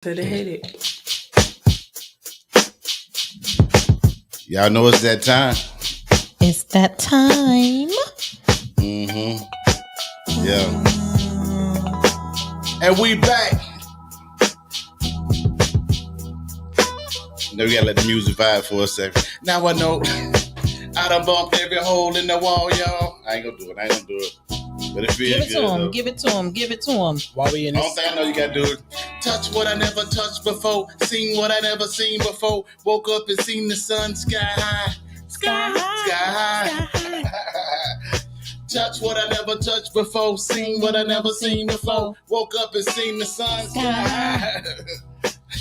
So they hate it. Y'all know it's that time. It's that time. Mm-hmm. Yeah. And we back. Now we gotta let the music vibe for a second. Now I know I done bumped every hole in the wall, y'all. I ain't gonna do it. But it feels good. Though. Give it to him. While we in Only this, thing I know you gotta do is touch what I never touched before, seen what I never seen before, woke up and seen the sun sky high. Sky high. Touch what I never touched before, seen what I never seen before, woke up and seen the sun sky high.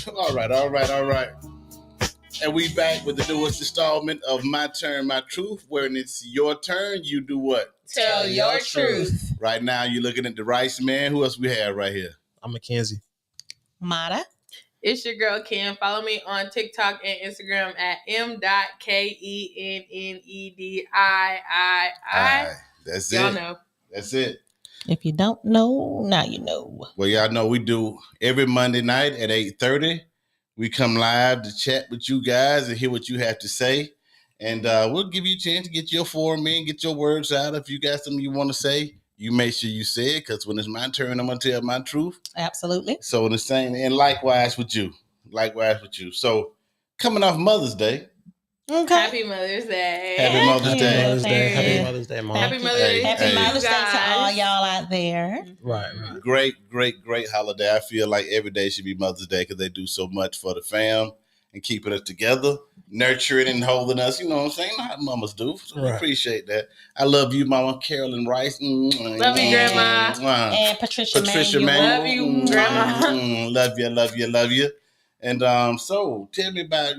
All right. And we back with the newest installment of My Turn, My Truth, where it's your turn, you do what? Tell your truth. Right now, you're looking at the Rice Man. Who else we have right here? I'm Mackenzie. Mata. It's your girl Kim. Follow me on TikTok and Instagram at m.kennedii. That's Y'all it. know. That's it. If you don't know, now you know. Well, y'all know we do every Monday night at 8:30. We come live to chat with you guys and hear what you have to say. And we'll give you a chance to get your forum in, get your words out. If you got something you want to say, you make sure you say it, because when it's my turn, I'm going to tell my truth. Absolutely. So the same, and likewise with you. So coming off Mother's Day. Okay. Happy Mother's Day. Happy Mother's Day. Happy Mother's Day, Mom. Happy Mother's Day. Happy Mother's Day to all guys. y'all out there. Right. Great holiday. I feel like every day should be Mother's Day because they do so much for the fam and keeping us together, nurturing and holding us. You know what I'm saying? Not mamas do. So we appreciate that. I love you, Mama Carolyn Rice. Love you, Grandma. And Patricia Manuel. Love you, Grandma. Love you. And so tell me about,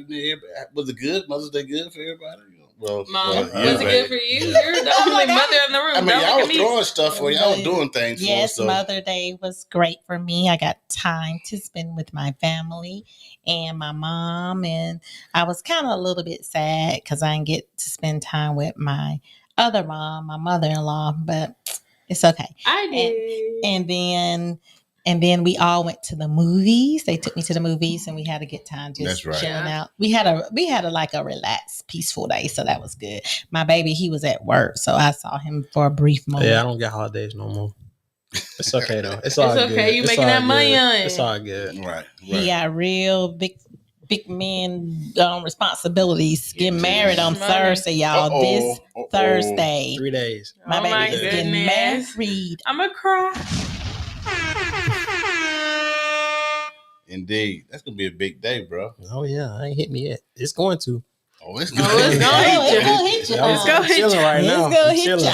was it good? Mother's Day good for everybody? Well, Mom, yeah, was it good for you? You're the only mother in the room. I mean, Don't y'all look was at me. throwing stuff for y'all was doing things for Yes, so. Mother's Day was great for me. I got time to spend with my family and my mom. And I was kind of a little bit sad because I didn't get to spend time with my other mom, my mother-in-law, but it's okay. I did. And then we all went to the movies. They took me to the movies, and we had a good time just That's right. chilling out. We had a like a relaxed, peaceful day, so that was good. My baby, he was at work, so I saw him for a brief moment. Yeah, I don't get holidays no more. It's okay though. It's all good. Okay. You making that money on it. It's all good. Right. He got real big man responsibilities. Getting married on Money. Thursday, y'all. This Thursday, 3 days. my Oh, my baby is getting goodness. married. I'm going to cry. Indeed. That's going to be a big day, bro. Oh yeah, I ain't hit me yet. It's going to. Oh, it's Oh, it's gonna hit you. Yeah, It's gonna I'm hit chilling you. right It's now. gonna I'm hit chilling. ya.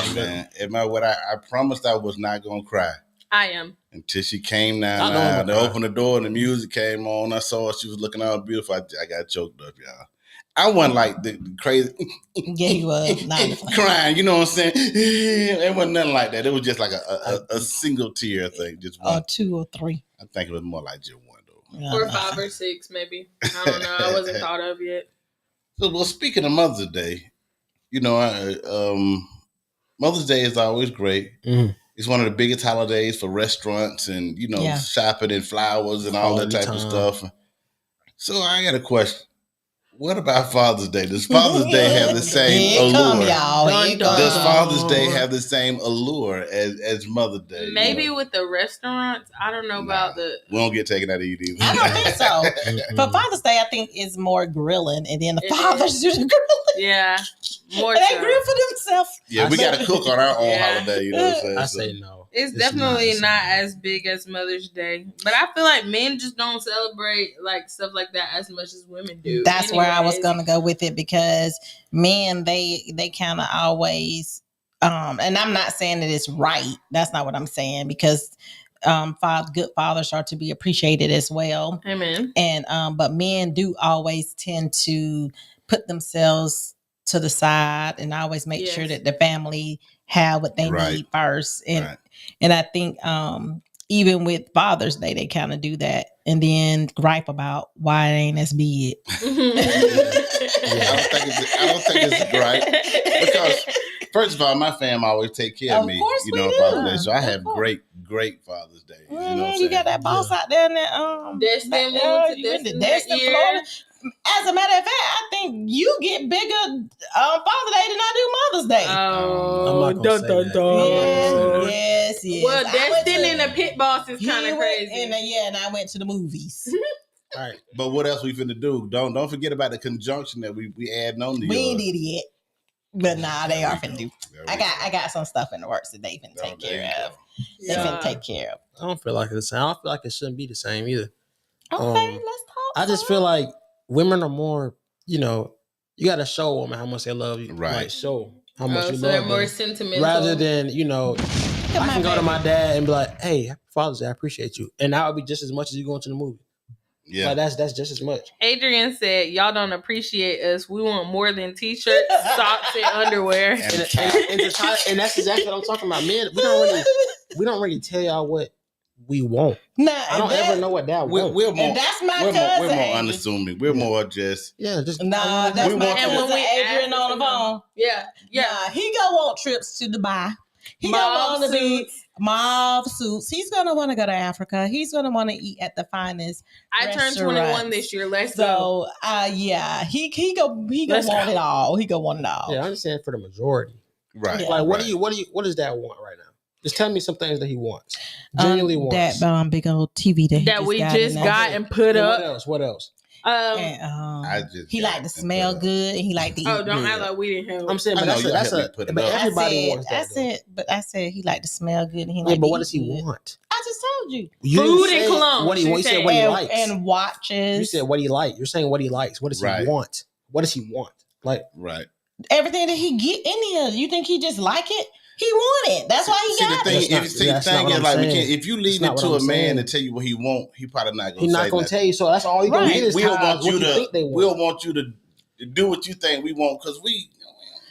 Man, I promised I was not going to cry I am. until she came down. I know I'm They gonna cry. opened the door and the music came on. I saw her. She was looking all beautiful. I got choked up, y'all. I wasn't like the crazy Yeah, he was. Not crying, you know what I'm saying? It wasn't nothing like that. It was just like a single tear thing. Just or one. 2 or 3. I think it was more like just one, though. Or 5 or 6, maybe. I don't know. I wasn't thought of yet. So, well, speaking of Mother's Day, Mother's Day is always great. Mhm. It's one of the biggest holidays for restaurants and, Yeah. shopping and flowers and all that Quality type of time. stuff. So I got a question. What about Father's Day? Does Father's Day have the same Here it come, allure? y'all. Here it Dun, Does dun. Father's Day have the same allure as Mother's Day? Maybe with the restaurants. I don't know about the. We don't get taken out to eat either. I don't think so. Mm-mm. For Father's Day, I think is more grilling, and then the It fathers do the grilling. Yeah. More They so. grill for themselves. Yeah, we got to cook on our own Yeah. holiday, you know what I'm saying? I So- say no. It's It's definitely not not the same. as big as Mother's Day. But I feel like men just don't celebrate like stuff like that as much as women do. That's where I was Anyways. gonna go with it, because men they kind of always and I'm not saying that it's right. That's not what I'm saying, because good fathers are to be appreciated as well. Amen. And but men do always tend to put themselves to the side and always make Yes. sure that the family have what they Right. need first. And Right. and I think even with Father's Day, they kind of do that and then gripe about why it ain't as big. I don't think it's right. Because first of all, my fam always take care of Of me, course we on do. Father's Day. So I Of have course. great, great Father's Day. You know what I'm You saying? got that boss out there in that Destin, back moved there. to You went to Destin Destin, that year. Florida. As a matter of fact, I think you get bigger Father's Day than I do Mother's Day. Oh, I'm not gonna say that. Yes. Well, I went Destin to- and the pit boss is he kind of went- crazy. and I went to the movies. All right. But what else we finna do? Don't forget about the conjunction that we add on to We ain't yours. did it yet. But nah, they There are we finna go. do. There we I go. got some stuff in the works that they finna Oh, take there you care of. go. They finna take care of. I don't feel like it's the same. I don't feel like it shouldn't be the same either. Okay, let's talk. I just feel like women are more, you got to show a woman how much they love you. Right. Like, show how much Oh, you so they're love more them. sentimental. Rather than, I can go to my dad and be like, hey, Happy Father's Day, I appreciate you. And that would be just as much as you going to the movie. Yeah. Like, that's just as much. Adrian said, "Y'all don't appreciate us. We want more than t-shirts, socks, and underwear." And And, a tie. and that's exactly what I'm talking about. Men, we don't really tell y'all what we want. Nah, I don't ever know what that We're wants. more. And that's my We're cousin. more Aiden. unassuming. We're more just. Yeah, just Nah, that's We my want cousin to- And when we Adrian ask on the him- phone. Yeah. Nah, he gonna want trips to Dubai. He Mauve gonna want to be suits. mauve suits. He's gonna want to go to Africa. He's gonna want to eat at the finest. I turned 21 restaurants. this year. Let's go. So, yeah, he gonna Let's want go. it all. He gonna want it all. Yeah, I understand for the majority. Right. Yeah. Like, what right. what does that want right now? Just tell me some things that he wants. Genuinely wants. That big old TV that he That we just in got there. and put And up. What else? And, I just he got like to it and smell put it up. good. And he like to eat. Oh, don't good. act like we didn't help. I'm saying, I but know, that's you that's helped me a put it but up. everybody wants that. though. I said he like to smell good and he Yeah, like. but to what eat does he good. want? I just told you. You Food didn't and say cologne, What he she you said said. what he and, likes. and watches. You said what he like. You're saying what he likes. What does Right. he want? What does he want? Like, Right. everything that he get in here. You think he just like it? He want it. That's why he See, got the it. thing, That's not- that's not thing what is I'm like we saying. can't. If you leave That's it not to what a I'm man saying. to tell you what he want, he probably not gonna he's say not gonna nothing. tell you. So that's all you gonna Right. get is We'll ties, want what you you to. think they want. We'll want you to do what you think we want because we.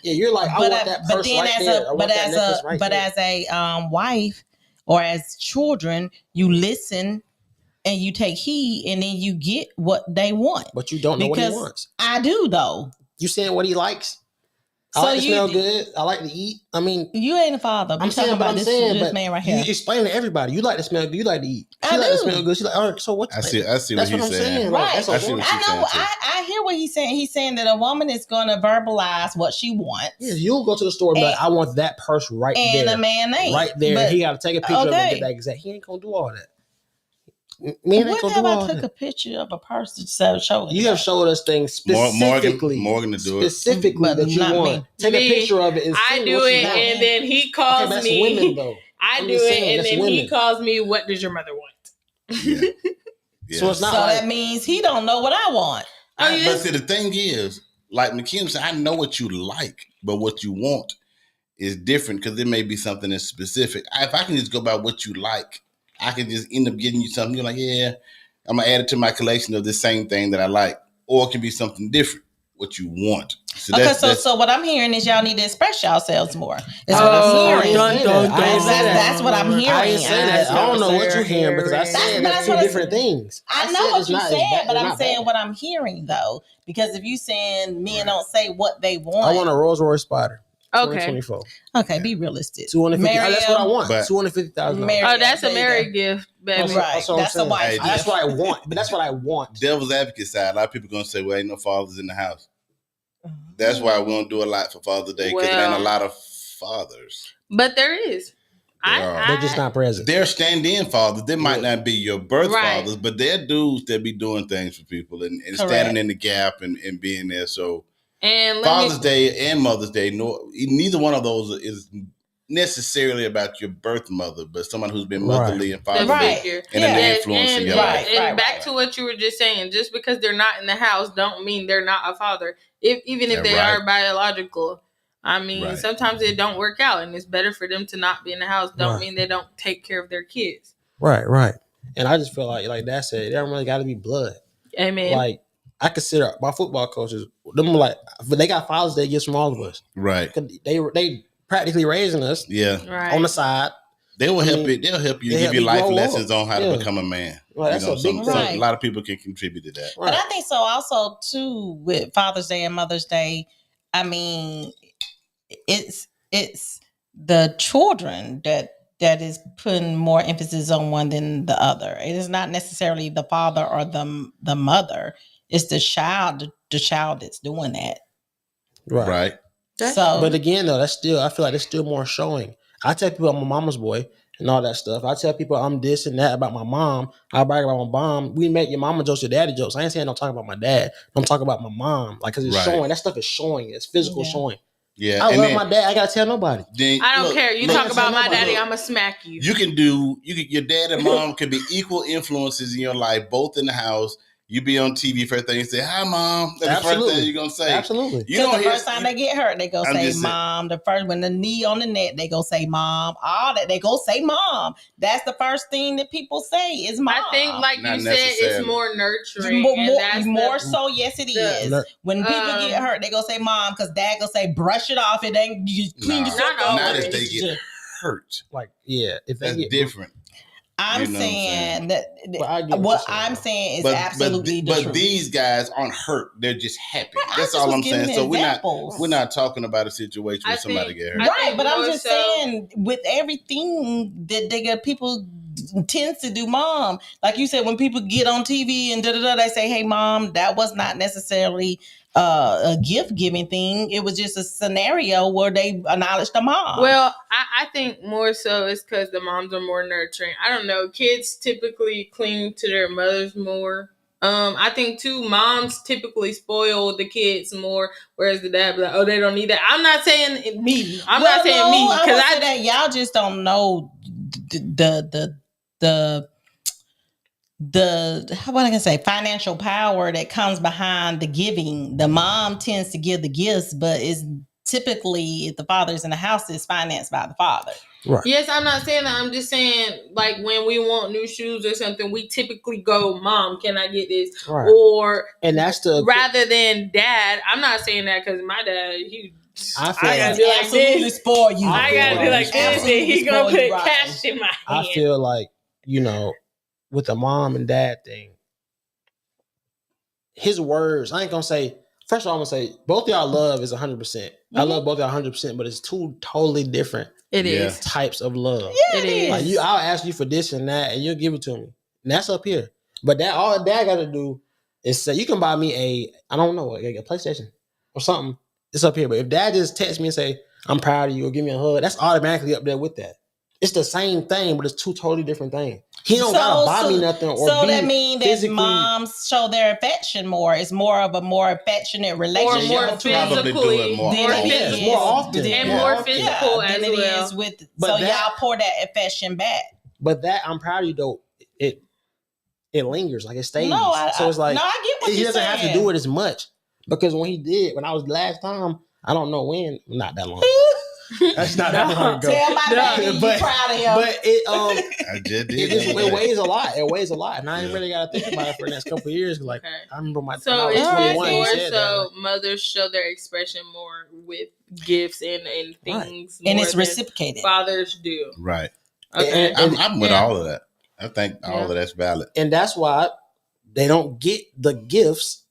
Yeah, you're like, I want that purse right there. I want that necklace right there. as a wife or as children, you listen and you take heed, and then you get what they want. But you don't know what he Because wants. I do though. You saying what he likes. I So like to you- smell good. I like to eat. I mean, You ain't a father. I'm saying, but I'm saying, this but man right you here. explain to everybody. You like to smell good. You like to eat. She I like to do. smell good. She like, all right, so what? I see That's what what he's I'm saying. saying. Right. Like, that's I see a what I she's know. saying, too. I hear what he's saying. He's saying that a woman is going to verbalize what she wants, Yeah, you'll go to the store and be like, I want that purse right and there. a man ain't. Right there. But He got to take a picture of it and okay. get that exact. He ain't going to do all that. Man ain't when going to have do I all took a that. picture of a purse to show? You have showed us things specifically. Morgan to do it. Specifically But that you not want. me. Take Me, a picture of it and I see do what you it, want. and then he Okay, calls but that's me. women though. I I'm do just it, saying, and that's then he women. calls me. What does your mother want? Yeah. Yeah. So it's not So like that means he don't know what I want. Oh, But yes. see, the thing is, like McKim said, I know what you like, but what you want is different because it may be something that's specific. If I can just go by what you like, I can just end up getting you something. You're like, yeah, I'm gonna add it to my collection of the same thing that I like, or it can be something different. What you want. So Okay, that's so what I'm hearing is y'all need to express yourselves more. Is Oh, what I'm I hearing. ain't say that. I ain't say that. That's what I'm hearing. I ain't say that. I don't know what you're hearing because I said That's that's two what I different things. I said know what it's you're not- saying, it's but not I'm bad. saying what I'm hearing though. Because if you saying men Right. don't say what they want, I want a Rolls Royce Spider. Okay. 2024. okay, be realistic. 250. That's what I want. But- $250,000. Mary- Oh, that's a There you married gift, baby. Right. That's what I'm That's a saying. wife Hey, That's gift. what I want. But that's what I want. devil's advocate side. A lot of people gonna say, well, ain't no fathers in the house. That's why we don't do a lot for Father's Day because there ain't a Well- lot of fathers. But there is. They're just not present. They're stand-in fathers. They might Yeah. not be your birth Right. fathers, but they're dudes that be doing things for people and Correct. standing in the gap and being there. So And let Father's me, Day and Mother's Day, neither one of those is necessarily about your birth mother, but someone who's been Right. motherly and the fatherly Right. figure. and an Yeah. influence in and, your Right. life. and back to what you were just saying, just because they're not in the house don't mean they're not a father. Even if Yeah, they right. are biological. I mean, Right. sometimes it don't work out and it's better for them to not be in the house. Don't Right. mean they don't take care of their kids. Right. And I just feel like that said, it don't really got to be blood. Amen. Like, I consider my football coaches, them like, but they got Father's Day gifts from all of us. Right. 'Cause they practically raising us Yeah. right. on the side. They will help mean, you. They'll help you they give help you you life grow lessons up. on how Yeah. to become a man. Right, that's a big some, thing. Right. a lot of people can contribute to that. But I think so also too with Father's Day and Mother's Day. I mean, it's the children that that is putting more emphasis on one than the other. It is not necessarily the father or the mother. It's the child that's doing that. Right. So, But again, though, that's still, I feel like it's still more showing. I tell people I'm a mama's boy and all that stuff. I tell people I'm this and that about my mom. I brag about my mom. We make your mama jokes, your daddy jokes. I ain't saying don't talk about my dad. Don't talk about my mom. Like, because it's Right. showing. That stuff is showing. It's physical Yeah. showing. Yeah. I and love then- my dad. I got to tell nobody. then, I don't look, care. You look, talk about my nobody. daddy, Look, I'ma smack you. your dad and mom could be equal influences in your life, both in the house. You be on TV, first thing you say, "Hi, mom." That's the first Absolutely. thing you're gonna say. Absolutely. You because don't the hear first time they get hurt, they go I'm say just saying. mom. The first when the knee on the neck, they go say mom. All that they go say mom. That's the first thing that people say is mom. I think, like Not you said, it's necessarily. more nurturing. more, and more, that's more the, so. Yes, it the- is. When people get hurt, they go say mom because dad go say brush it off. It ain't you clean Nah, yourself not off. not always. if they get hurt. Like, yeah. If they That's get different. I'm You know what I'm saying that Well, I get what what you're I'm saying, saying is But absolutely the but truth. these guys aren't hurt. They're just happy. I That's just all was I'm giving saying. So examples. we're not talking about a situation where I somebody think- get hurt. I Right, think but I'm more just so- saying with everything that they got people tends to do mom. Like you said, when people get on TV and they say, hey mom, that was not necessarily a gift giving thing. It was just a scenario where they acknowledged the mom. Well, I think more so it's because the moms are more nurturing. I don't know. Kids typically cling to their mothers more. I think too, moms typically spoil the kids more, whereas the dad be like, oh, they don't need that. I'm not saying me. I'm not saying me I because would say that y'all just don't know the what I can say financial power that comes behind the giving. The mom tends to give the gifts, but it's typically if the father's in the house, it's financed by the father. Right. Yes, I'm not saying that. I'm just saying, like, when we want new shoes or something, we typically go, Mom, can I get this? Right. Or And that's the rather than Dad. I'm not saying that because my dad, I feel I gotta like- do like Absolutely this. spoil you. I gotta do like this, and Absolutely he gonna spoil you put rotten. cash in my hand. I feel like, with the mom and dad thing, his words, I ain't gonna say, first of all, I'm gonna say both of y'all love is 100%. I love both of y'all 100%, but it's two totally different It Yeah. is. types of love. Yeah, It it is. is. Like I'll ask you for this and that, and you'll give it to me. And that's up here. But that all dad gotta do is say, you can buy me a PlayStation or something. It's up here. But if dad just texts me and say, I'm proud of you or give me a hug, that's automatically up there with that. It's the same thing, but it's two totally different things. He don't gotta buy me nothing or so be that means that physically- moms show their affection more. It's more of a more affectionate Or relationship more between Probably do it physically, more more often. Yes, physical, more often. and More more often. physical than as it well. is with. But So that- y'all pour that affection back. But that I'm proud of you though. It lingers, like it stays. No, so it's like no, I get what he you're doesn't saying. have to do it as much because when I was last time, I don't know when, not that long. That's not that long ago. Tell my baby you But- proud of him. But it I just did. it weighs a lot. It weighs a lot, and I ain't really got to think about it for the next couple of years. Like Okay. I remember when So I was it's 21, he more said that, so like, mothers show their expression more with gifts and things, and more it's than reciprocated. fathers do. Right. Okay, And- I'm with Yeah. all of that. I think all of that's valid. and that's why they don't get the gifts.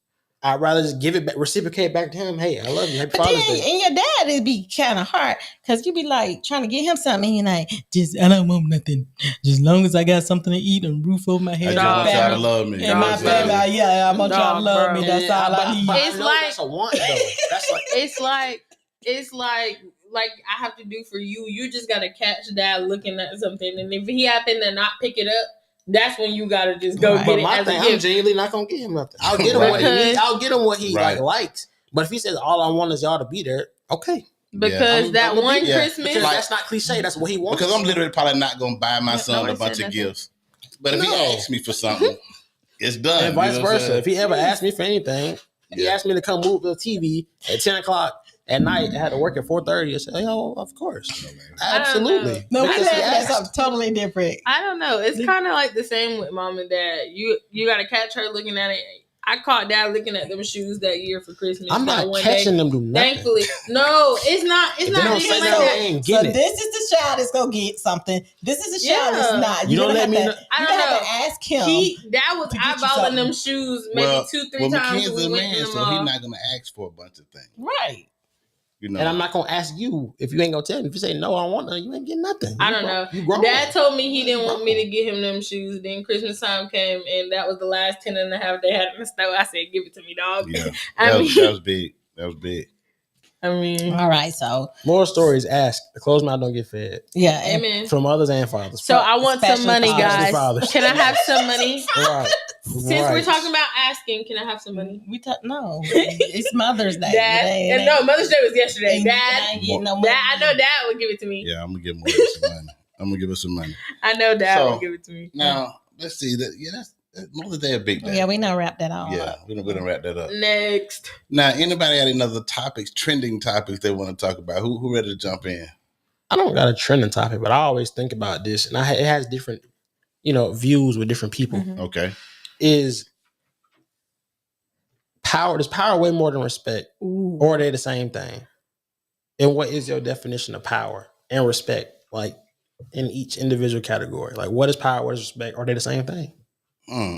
I'd rather just give it back, reciprocate back to him. Hey, I love you. Happy But Father's then, Day. and your dad, it'd be kind of hard because you be like trying to get him something. And you're like, I don't want nothing. Just as long as I got something to eat and roof over my I head. just want y'all to family. love me. And my That's it. family, yeah, I want y'all to Dog, love bro. me. That's all I need. But It's I know like- that's a want though. That's like it's like I have to do for you. You just gotta catch dad looking at something, and if he happen to not pick it up, that's when you gotta just go Right. get But it my as thing, a I'm gift. genuinely not gonna give him nothing. I'll get him what he Because- needs. I'll get him what he Right. likes. But if he says all I want is y'all to be there, okay. Because I'm that gonna be one there. Christmas, Because that's not cliche. That's what he wants. Because I'm literally probably not gonna buy my No, son nobody a bunch said of nothing. gifts. But if he No. asks me for something, it's done. and vice You know what I'm versa. saying? If he ever asked me for anything, he Yeah. asked me to come move the TV at 10 o'clock at night. I had to work at 4:30. I said, "Oh, of course, I don't absolutely." No, we Because he that's asked. something totally different. I don't know. It's kind of like the same with mom and dad. You gotta catch her looking at it. I caught dad looking at them shoes that year for Christmas. I'm that not one catching day. them do nothing. Thankfully, no, it's not. It's If they not don't even say like that, they that. ain't So getting it. this is the child that's gonna get something. This is the child that's Yeah. not. You don't gonna let have me to, know- I you don't have know. to ask him. Dad was to get you eyeballing something. them shoes maybe Well, 2-3 times. McKen's We a went in man, the so mall. he's not gonna ask for a bunch of things. Right. You know, And I'm not gonna ask you if you ain't gonna tell me. If you say no, I don't want none, you ain't getting nothing. I You don't grown- know. You grown. Dad told me he You didn't want me grown. to get him them shoes. Then Christmas time came, and that was the last 10 and a half they had in the store. I said, "Give it to me, dog." yeah, I that mean, was big. That was big. I mean, All right, so More stories. Ask. The closed mouth don't get fed. yeah, and amen. From mothers and fathers. So I want some Especially money, fathers. guys. Fathers. Can I have some money? Right. Since we're talking about asking, can I have some money? we no, it's Mother's Day. Dad, today, and no, Mother's Day was yesterday. and I Dad, ain't getting no Dad, money. I know Dad would give it to me. Yeah, I'm gonna give Morgan some money. I'm gonna give her some money. I know Dad So, would give it to me. Now let's see that. Yeah, that's Mother's Day a big day. Yeah, we know wrap that all Yeah, up. we don't wrap that up. Next. Now, anybody had any other topics, trending topics they want to talk about? Who ready to jump in? I don't got a trending topic, but I always think about this, and it has different, views with different people. Mhm. Okay. Is power? Is power way more than respect, Ooh. or are they the same thing? And what is your definition of power and respect? Like in each individual category, like what is power? What is respect? Are they the same thing?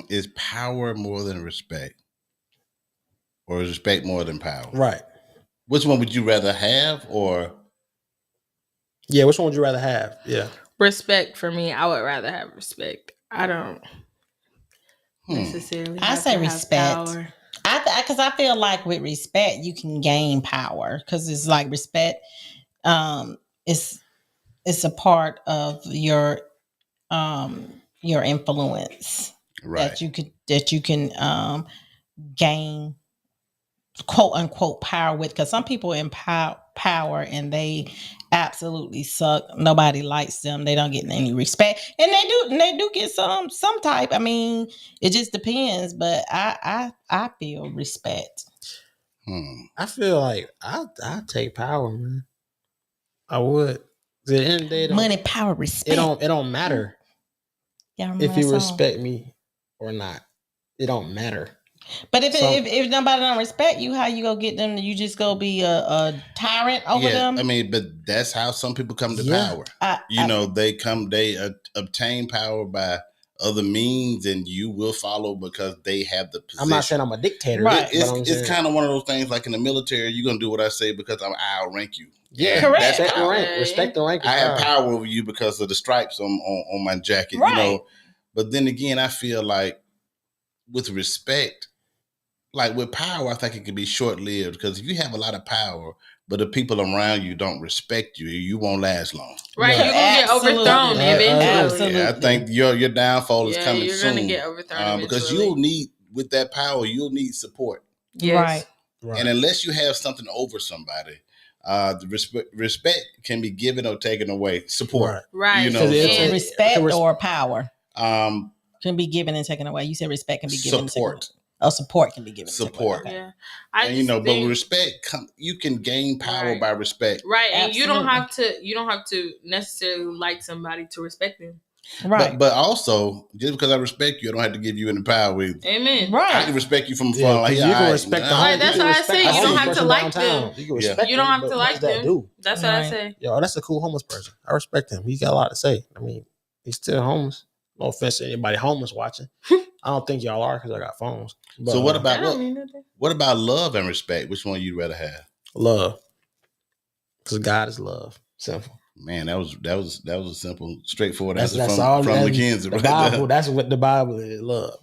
Is power more than respect, or is respect more than power? Right. Which one would you rather have, or Yeah. Which one would you rather have? Yeah. Respect for me. I would rather have respect. I don't necessarily. I have say to have respect. power. Because I feel like with respect you can gain power because it's like respect. It's a part of your influence right? that you can gain quote unquote power with, because some people in power and they absolutely suck. Nobody likes them. They don't get any respect, and they do get some type. I mean, it just depends. But I feel respect. I feel like I take power, man. I would. At the end of the day, it don't- Money, power, respect. It don't matter Y'all remember if that you song? respect me or not. It don't matter. But if So- if nobody don't respect you, how you go get them? You just go be a tyrant over them? I mean, but that's how some people come to Yeah. power. They obtain power by other means, and you will follow because they have the position. I'm not saying I'm a dictator, Right. but I'm saying- It's kind of one of those things like in the military, you're gonna do what I say because I'll outrank you. yeah, Correct. Respect the Okay. rank. Respect the rank. is I have power. power over you because of the stripes on my jacket, Right. But then again, I feel like with respect, like with power, I think it can be short lived because if you have a lot of power, but the people around you don't respect you, you won't last long. Right, Yeah. you're gonna get Absolutely. overthrown Yeah, eventually. Absolutely. Yeah, I think your downfall is Yeah, coming you're soon. gonna get overthrown Because eventually. you'll need with that power, you'll need support, Yes. Right. Right. and unless you have something over somebody, the respect can be given or taken away. Support, Right. You know, Because so- And- Respect res- or power um, can be given and taken away. You said respect can be given and Support. taken away. Oh, support can be given. and taken Support. away. Okay. yeah. I and just but think, respect, you can gain power Right. by respect. right, and you don't Absolutely. have to necessarily like somebody to respect them. Right. But also, just because I respect you, I don't have to give you any power either. Amen. I Right. can respect you from afar. Yeah, like, 'cause yeah, you can all respect the nah. Right, whole- that's you can what I respect say. the You don't homeless have to person like downtown. them. You can Yeah. respect You don't them, have but to what like does that them. do? That's what I Right. say. Yo, that's a cool homeless person. I respect him. He got a lot to say. I mean, he's still homeless. No offense to anybody homeless watching. I don't think y'all are because I got phones. But, So what I about don't mean nothing. what about love and respect? Which one you'd rather have? love? Because God is love. Simple. Man, that was a simple, straightforward That's answer all. from That's Mackenzie. the right Bible. there. That's what the Bible is. Love.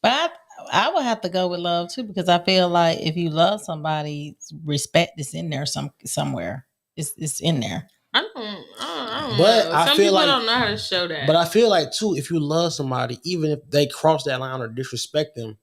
But I would have to go with love too, because I feel like if you love somebody, respect is in there somewhere. It's in there. I don't But know. I Some feel people like- don't know how to show that. But I feel like too, if you love somebody, even if they cross that line or disrespect them,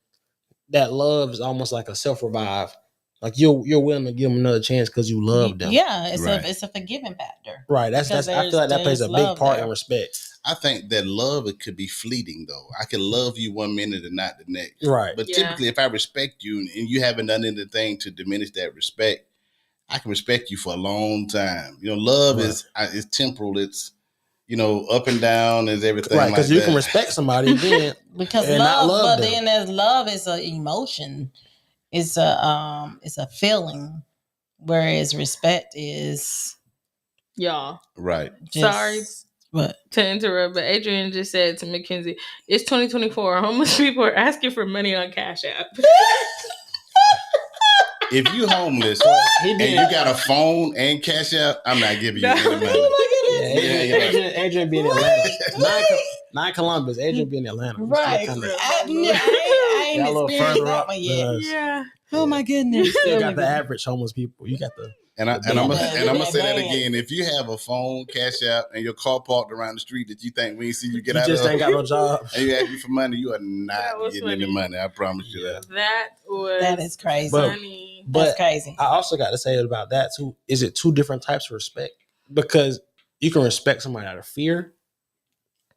that love is almost like a self revive. Like you're willing to give them another chance because you love them. Yeah, it's Right. it's a forgiving factor. Right. That's Because I feel like that plays a there's big love part there. in respect. I think that love, it could be fleeting though. I could love you one minute and not the next. Right. But Yeah. typically, if I respect you and you haven't done anything to diminish that respect, I can respect you for a long time. Love is temporal. It's up and down is everything. Right. Because like you that. can respect somebody then. Because And not love, love but them. then there's love is an emotion. It's a feeling. Whereas respect is Y'all, Right. just Sorry. what? to interrupt, but Adrian just said to Mackenzie, it's 2024. Homeless people are asking for money on Cash App. if you homeless He and did. you got a phone and cash out, I'm not giving you any money. Yeah, Yeah. Adrian be in Atlanta. Not Columbus. Adrian be in Atlanta. We still Right. kinda- I ain't Y'all a little experienced further that up one than yet. us. Yeah. Oh my goodness. You still got the average homeless people. You got the And I'm Yeah, gonna man, say that man. again. If you have a phone, cash out, and your car parked around the street that you think we ain't see you get you out just of, ain't got no job. and you ask me for money, you are That not was getting any funny. money. I promise you that. That was That is crazy. But- funny. That's But crazy. I also got to say about that too. Is it two different types of respect? Because you can respect somebody out of fear,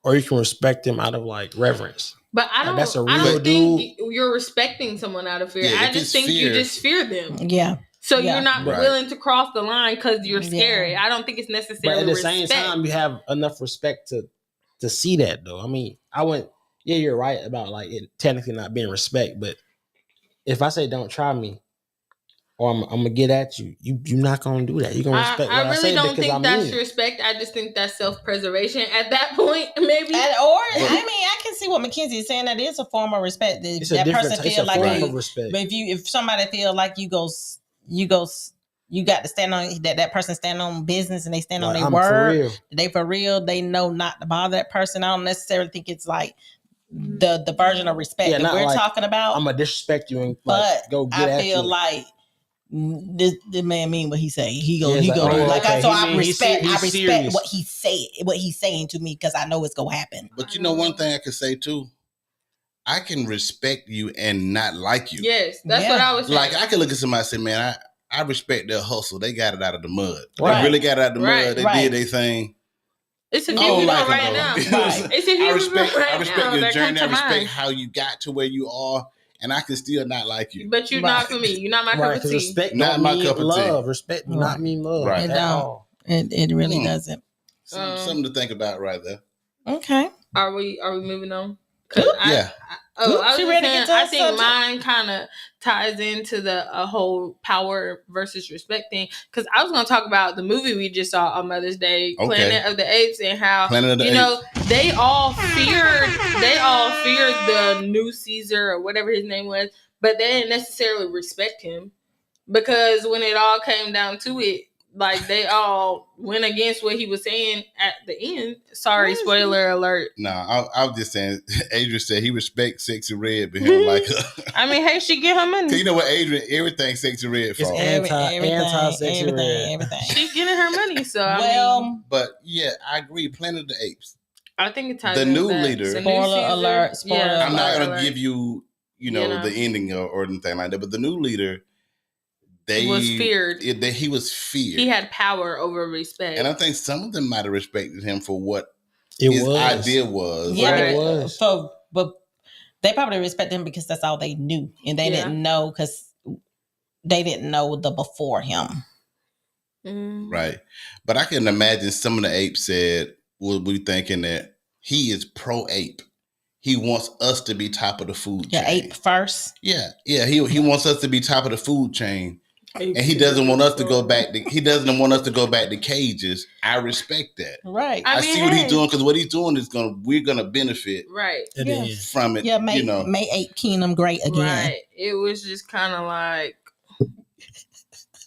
or you can respect them out of like reverence. But I Like, don't. that's a I real don't think you're respecting someone out of fear. Yeah, I if just it's think you fear- just fear them. Yeah. So Yeah. you're not Right. willing to cross the line because you're Yeah. scary. I don't think it's But necessarily at the respect. same time, you have enough respect to see that though. I mean, I went. Yeah, you're right about like it technically not being respect, but if I say don't try me, or I'm gonna get at you, you're not gonna do that. You're gonna respect what I I really say don't because I think that's mean it. respect. I just think that's self-preservation at that point, maybe. I can see what Mackenzie is saying. That is a form of respect. That, It's a that different person it's feel a like form you, of respect. but if somebody feel like you got to stand on that person stand on business and they stand on Like, their I'm for word. real. They for real. They know not to bother that person. I don't necessarily think it's like the version of respect Yeah, that not we're like, talking about. I'm gonna disrespect you and but like go get I at feel you. like this man mean what he say. He go, Yeah, he it's go. like, do oh, like okay, so he I mean he's respect. he's I respect serious. what he's saying to me because I know it's gonna happen. But you know, one thing I could say too, I can respect you and not like you. Yes, that's Yeah. what I was saying. Like I can look at somebody and say, man, I respect their hustle. They got it out of the mud. Right. They really got it out of the Right. mud. They Right. did their thing. it's if I you don't do like it right them, though. now. You know what I'm saying? It's if you I do respect it right I respect now your that come journey. to I respect mind. how you got to where you are, and I can still not like you. But you're Right. not for me. You're not my Right, cup of because tea. respect Not don't my mean cup of tea. love. Respect do not mean love Right. It at don't. all. It really Hmm. doesn't. Something to think about right there. Okay. Are we moving on? 'Cause Yeah. I was She just ready to saying, get to I her think subject? mine kind of ties into the whole power versus respect thing. Because I was going to talk about the movie we just saw on Mother's Day, Okay. Planet of the Apes, and how Planet of the you know they all feared the new Caesar or whatever his name was, but they didn't necessarily respect him because when it all came down to it, like they all went against what he was saying at the end. Sorry, spoiler alert. No, I was just saying. Adrian said he respects Sexy Red, but he don't like her. I mean, hey, she get her money. 'Cause you know what, Adrian? Everything Sexy Red It's for. anti-sexy red. everything. She's getting her money, so I mean, Well, But yeah, I agree. Planet of the Apes. I think it ties the into new that. leader- The new Spoiler Caesar. alert, spoiler Yeah, I'm not spoiler gonna alert. give you, You know. the ending or anything like that. But the new leader, they Was feared. He was feared. He had power over respect. and I think some of them might have respected him for what It his was. idea was. yeah, Right. It was. but they probably respect him because that's all they knew, and they Yeah. didn't know because they didn't know the before him. Mm. Right. But I can imagine some of the apes said, will be thinking that he is pro ape. He wants us to be top of the food Your chain. ape first. Yeah. He wants us to be top of the food chain. And he doesn't want us to go back to cages. I respect that. Right. I I mean, see what he's hey. doing because what he's doing is we're gonna benefit Right. At Yeah. the end. from it. Yeah, make you know. make Ape Kingdom great again. Right. It was just kind of like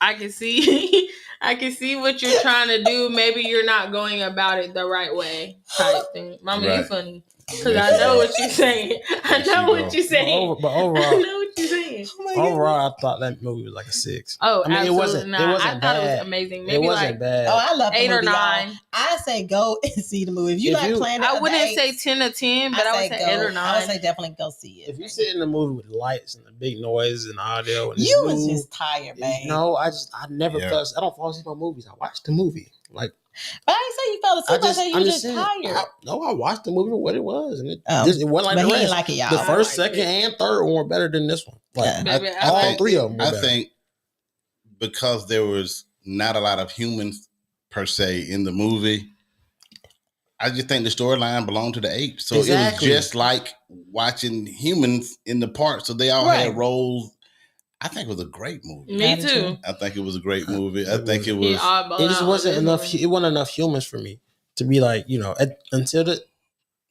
I can see what you're trying to do. Maybe you're not going about it the right way type thing. Mama, you Right. funny. Because I know what you're saying. I There she know what go. you're saying. But I overall, know what you're saying. overall, I thought that movie was like a 6. Oh, I mean, absolutely it wasn't. not. It I wasn't thought bad. it was amazing. It Maybe wasn't like bad. Oh, I love the 8 or movie, y'all. 9. I say go and see the movie. If you If like you- Planet I of the wouldn't say Apes, 10 or 10, but I would say go. 8 or I 9. would say definitely go see it. If you sit in the movie with lights and the big noises and audio, and it's You was new, just tired, man. No, I never Yeah. felt. I don't fall asleep on movies. I watched the movie. Like But I didn't say you fell asleep. I said you I'm were just saying, tired. I watched the movie for what it was, and it Oh. it wasn't like But the he rest. ain't like it, y'all. The first, I liked second, it. and third one were better than this one. Like Yeah. Baby, I all liked three it. of them. Were I better. think because there was not a lot of humans per se in the movie, I just think the storyline belonged to the apes. So Exactly. it was just like watching humans in the park. So they all Right. had roles. I think it was a great movie. Me That is too. I think it was a great movie. I It think it He was. eyeballed It just out wasn't this enough. one. It wasn't enough humans for me to be like, until the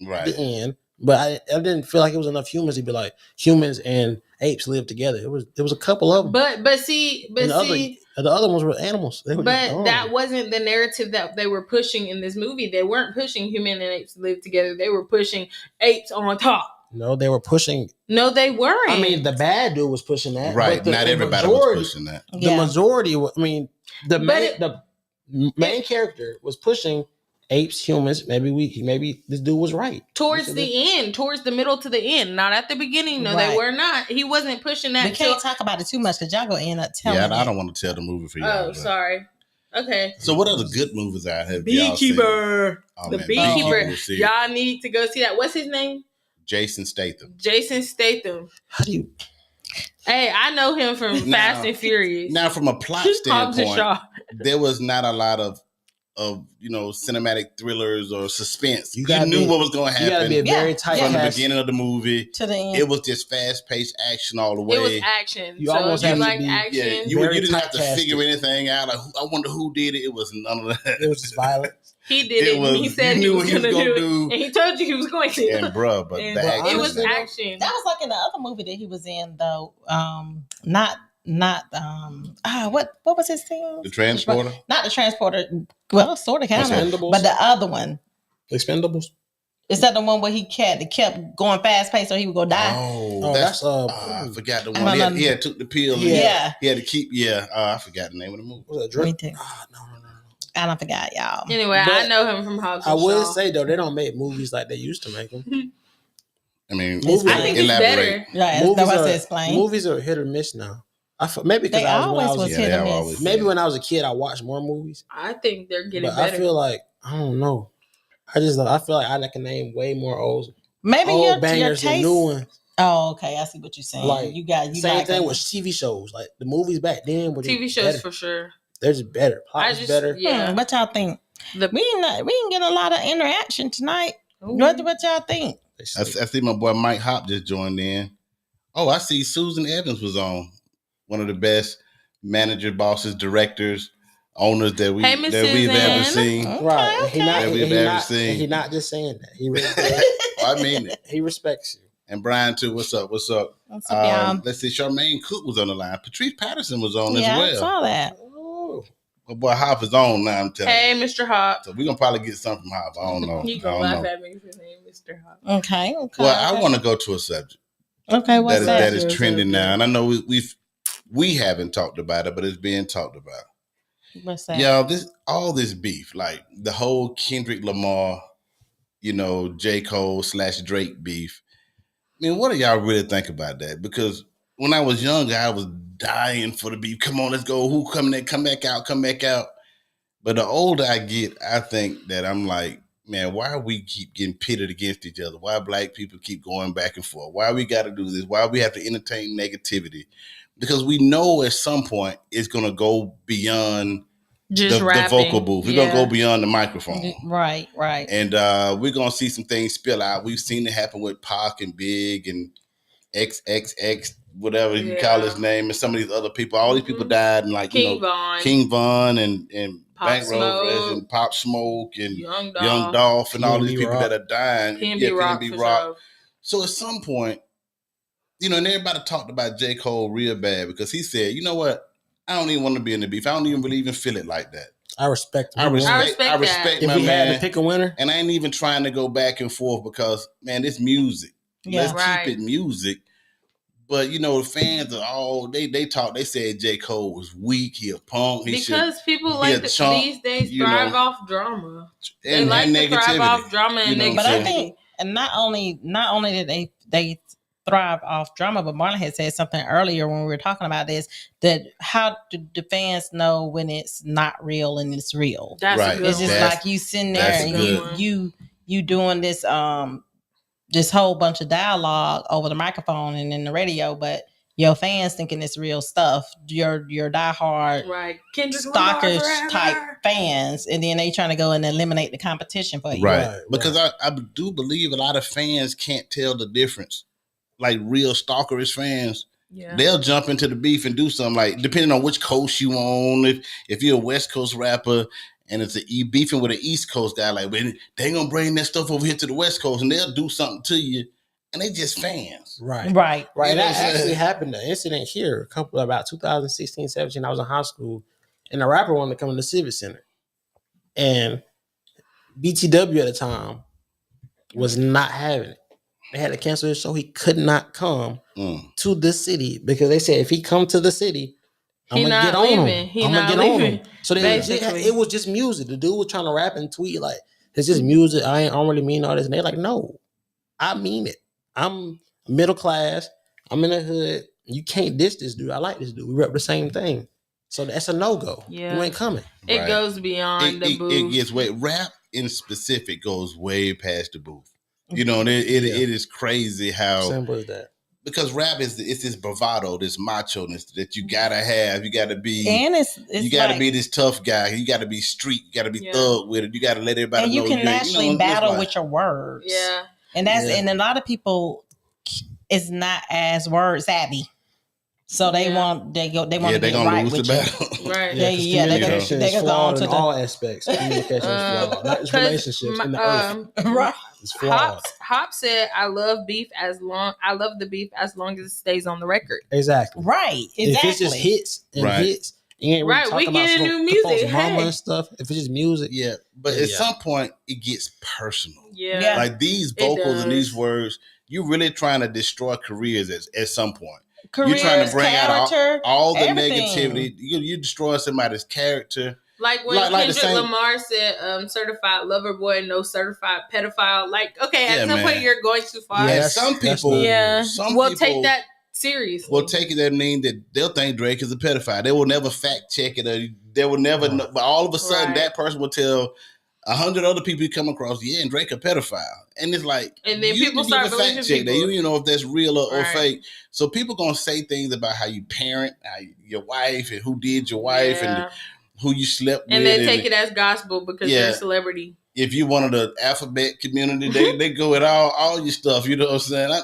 Right. end. But I didn't feel like it was enough humans to be like humans and apes lived together. It was a couple of them. But And see, the other ones were animals. They were just but gone. that wasn't the narrative that they were pushing in this movie. They weren't pushing human and apes live together. They were pushing apes on top. No, they were pushing. No, they weren't. I mean, the bad dude was pushing that. Right. but Not the everybody majority, was pushing that. The majority. I mean, the But main character was pushing apes, humans. Maybe this dude was right. towards the end, towards the middle to the end, not at the beginning. No, Right. they were not. He wasn't pushing that. We can't talk about it too much because y'all gonna end up telling. Yeah, I it. don't want to tell the movie for y'all. Oh, sorry. Okay. So what other good movies out have y'all seen? Beekeeper. Oh, The man, Beekeeper. we'll see. Y'all need to go see that. What's his name? Jason Statham. Jason Statham. How do you? Hey, I know him from Now- Fast and Furious. Now, from a plot Hobbs and standpoint, Shaw. there was not a lot of cinematic thrillers or suspense. You You, gotta knew be- what was going to You gotta happen be a very Yeah, tight from the cast. beginning of the movie. to the end. It was just fast-paced action all the way. It was action. You so almost if have you to like be- action. Yeah, you Very didn't have to typecasted. figure anything out. Like, I wonder who did it. It was none of that. It was just violent. he did it, was- and he said you he knew was what he was going to gonna do it. do. And he told you he was going to. And bruh, but And the Well, it was action. action. That was like in the other movie that he was in though. What was his thing? The Transporter. Not the Transporter. Well, sort of kind of. Expendables. But the other one. Expendables. Is that the one where he kept going fast paced so he would go die? Oh, that's I forgot the I one. don't He know. had took the pill. And Yeah. he had to keep. Yeah, I forgot the name of the movie. Was it Me Drake? too. No. I don't forgot, y'all. Anyway, But I know him from Hobbs I and would Shaw. say though, they don't make movies like they used to make them. I mean, Movies- I think it's better. Right, movies that's what I are said. Explain. movies are hit or miss now. Maybe because They I was when I always was was Yeah, hit they or miss. always- maybe when I was a kid I watched more movies, I think they're getting but better. I feel like I don't know. I feel like I can name way more old Maybe your bangers than taste. new ones. Oh, okay. I see what you're saying. Like, you Same like thing them. with TV shows. Like the movies back then were just TV shows better. for sure. They're just better. Plot I was just better. yeah. What y'all think? The We ain't getting a lot of interaction tonight. What y'all think? I see my boy Mike Hop just joined in. Oh, I see Susan Evans was on. One of the best manager, bosses, directors, owners that Hey, Miss we've ever Susan. seen. Okay, Right. And okay. That we've ever seen. He not just saying that. He really I mean it. he respects you. And Brian too. What's up? What's up? What's up, y'all? Let's see. Charmaine Cook was on the line. Patrice Patterson was on Yeah, I as well. saw that. Oh. My boy Hop is on now. I'm telling Hey, you. Mr. Hop. So we're gonna probably get something from Hop. I don't know. You I gonna don't laugh know. at me for saying Mr. Hop. Okay. Well, I want to go to a subject Okay, what's that? that is Sure, trending sure. now, and I know we haven't talked about it, but it's being talked about. What's that? Yeah, all this beef, like the whole Kendrick Lamar, J. Cole / Drake beef. I mean, what do y'all really think about that? Because when I was younger, I was dying for the beef. Come on, let's go. Who coming in? Come back out. Come back out. But the older I get, I think that I'm like, man, why we keep getting pitted against each other? Why black people keep going back and forth? Why we got to do this? Why we have to entertain negativity? Because we know at some point it's going to go beyond Just the rapping. vocal booth. We're going to go beyond the microphone. Right. And we're going to see some things spill out. We've seen it happen with Pac and Big and XXX, whatever you call his name, and some of these other people. All these people died, and like, King Von, King Von and Pop Bankroll Smoke, and Pop Smoke and Young Young Dolph and all PNB these people Rock. that are dying. PNB Rock. PNB for Rock. sure. So at some point, and everybody talked about J. Cole real bad because he said, you know what? I don't even want to be in the beef. I don't even really even feel it like that. I respect him. I respect that. If my we had man. to pick a winner, And I ain't even trying to go back and forth because, man, it's music. Yeah. Let's Right. keep it music. But, the fans are all, they said J. Cole was weak. He a punk. He Because people he like a chump, these days you thrive know. off drama. should, They like to thrive off drama and You know negativity. what But I'm I think, and not only did they thrive off drama, but Marlon had said something earlier when we were talking about this, that how do the fans know when it's not real and it's real? That's Right. a good It's just one. That's- like you sitting there that's and good. you doing this this whole bunch of dialogue over the microphone and in the radio, but your fans thinking it's real stuff. Your diehard Right. Kendrick Lamar stalkers forever. type fans, and then they trying to go and eliminate the competition for you. Right. Right, Because I do believe a lot of fans can't tell the difference. Like real stalkerish fans, Yeah. they'll jump into the beef and do something like, depending on which coast you on. If you're a West Coast rapper and you beefing with an East Coast guy, like, well, they gonna bring that stuff over here to the West Coast and they'll do something to you and they just fans. Right. Right. Right. You know That what I'm actually saying? happened. The incident here, about 2016, 17. I was in high school, and a rapper wanted to come to the Civic Center, and BTW at the time was not having it. They had to cancel his show. He could not come to the city because they said if he come to the city, I'm gonna get on him. I'm gonna get on him. So it was just music. The dude was trying to rap and tweet like, "It's just music. I don't really mean all this." And they're like, "No, I mean it. I'm middle class. I'm in the hood. You can't diss this dude. I like this dude. We rep the same thing. So that's a no-go. Yeah. You ain't coming." It goes beyond the booth. It gets way rap in specific goes way past the booth. You know, it is crazy how simple as that. Because rap is it's this bravado, this macho-ness that you gotta have. You gotta be, and you gotta be this tough guy. You gotta be street. You gotta be thug with it. You gotta let everybody and know. And you can actually battle with your words. Yeah, and and a lot of people is not as word savvy. So they want to get right with you. Right. Communication is flawed in all aspects. Communication is flawed. Not just relationships in the earth. Right. It's flawed. Hop said, I love the beef as long as it stays on the record. Exactly. Right. Exactly. If it just hits and hits, you ain't really talking about get new music. mama and stuff. If it's just music. Yeah. But at some point it gets personal. Yeah. Like these vocals and these words, you're really trying to destroy careers at some point. You're trying to bring out all the negativity. You destroy somebody's character. Like when Kendrick Lamar said, certified lover boy, no certified pedophile. Like, okay, at some point you're going too far. Yeah, some people will take that seriously. Will take it that mean that they'll think Drake is a pedophile. They will never fact check it. Or they will never know. But all of a sudden, that person will tell 100 other people you come across, and Drake a pedophile. And it's like, and then people start believing fact check that. You know if that's real or fake. So people going to say things about how you parent, your wife, and who did your wife, and who you slept with. And they take it as gospel because you're a celebrity. If you one of the alphabet community, they go at all your stuff. You know what I'm saying?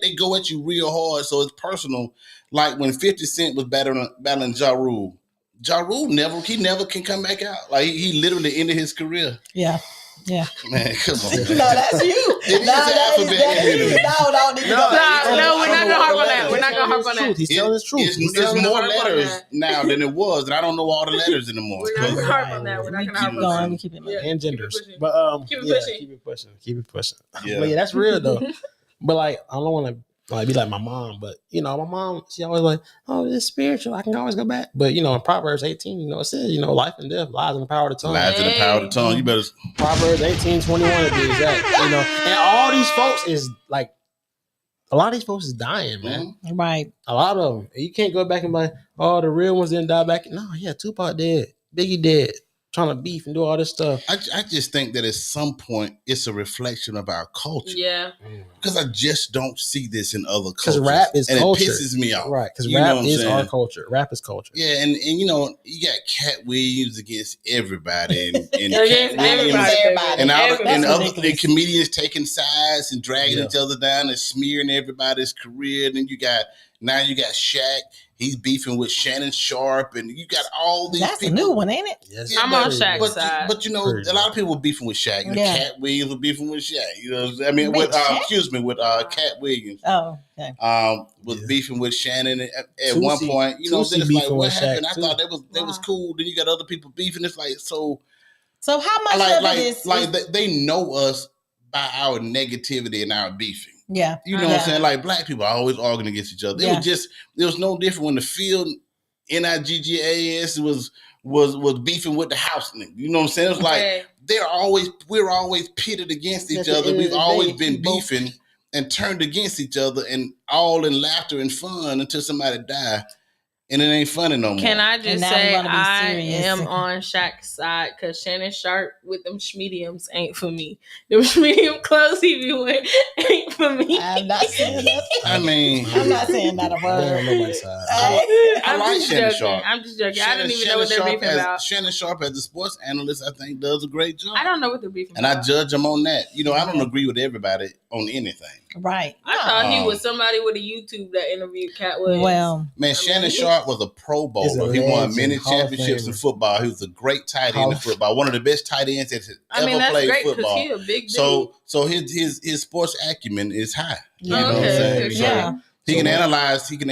They go at you real hard. So it's personal. Like when 50 Cent was battling Ja Rule. Ja Rule never can come back out. Like he literally ended his career. Yeah. Yeah. Man, come on. No, that's you. It is alphabet community. No, we're not gonna harp on that. We're not gonna harp on that. He's telling the truth. There's more letters now than it was, and I don't know all the letters anymore. We're not gonna harp on that. We're not gonna harp on that. Keep it and genders. But keep it pushing. Yeah. But yeah, that's real though. But like I don't want to be like my mom, but my mom, she always like, oh, it's spiritual. I can always go back. But in Proverbs 18, it says, life and death lies in the power of the tongue. Lies in the power of the tongue. You better Proverbs 18:21 to be exact. And all these folks is like, a lot of these folks is dying, man. Right. A lot of them. You can't go back and be like, oh, the real ones didn't die back. No, yeah, Tupac dead, Biggie dead. Trying to beef and do all this stuff. I just think that at some point it's a reflection of our culture. Yeah. Because I just don't see this in other cultures. Because rap is culture. It pisses me off. Right. Because rap is our culture. Rap is culture. Yeah, and you got Cat Williams against everybody and other comedians taking sides and dragging each other down and smearing everybody's career. Then you got Shaq. He's beefing with Shannon Sharp, and you got all these That's people. a new one, ain't it? Yes, I'm on Shaq's side. But a lot of people were beefing with Shaq. Cat Williams was beefing with Shaq. I mean, with Cat Williams. Oh, okay. Was beefing with Shannon at one point. Then it's like, what happened? I thought that was cool. Then you got other people beefing. It's like so. So how much of it is they know us by our negativity and our beefing. Yeah. You know what I'm saying? Like black people are always arguing against each other. It was no different when the field NIGGAS was beefing with the house nigga. You know what I'm saying? It's like we're always pitted against each other. We've always been beefing and turned against each other and all in laughter and fun until somebody died. And it ain't funny no more. Can I just say I am on Shaq's side because Shannon Sharp with them schmediums ain't for me. Them schmedium clothes he be wearing ain't for me. I'm not saying that. I'm not saying that a word. On nobody's side. I like Shannon Sharp. I'm just joking. I don't even know what they're beefing about. Shannon Sharp as a sports analyst, I think, does a great job. I don't know what they're beefing about. And I judge him on that. I don't agree with everybody on anything. Right. I thought he was somebody with a YouTube that interviewed Cat Williams. Well, man, Shannon Sharp Hart was a Pro He's a Bowler. He won legend, many Hall of championships in Famer. football. He was a great tight Hall end in of- football. One of the best tight ends that has I mean, ever that's played great because football. he a big dude. So his sports acumen is high. You know what I'm Okay, saying? okay. So Yeah. he So can what-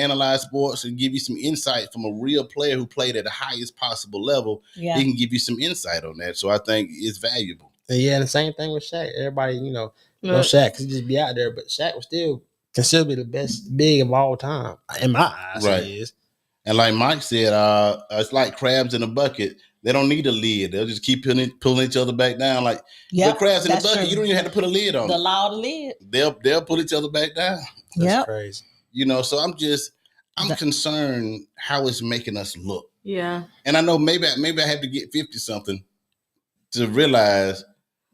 analyze sports and give you some insight from a real player who played at the highest possible level. Yeah. He can give you some insight on that. So I think it's valuable. And yeah, and the same thing with Shaq. Everybody, no Look, Shaq could just be out there, but Shaq was still considered to be the best big of all time in my eyes. Right. He is. And like Mike said, it's like crabs in a bucket. They don't need a lid. They'll just keep pulling each other back down. Like Yep, the crabs in the that's bucket, true. you don't even have to put a lid on The it. law of the lid. They'll pull each other back down. That's Yep. crazy. So I'm That- concerned how it's making us look. yeah. And I know maybe I have to get 50 something to realize,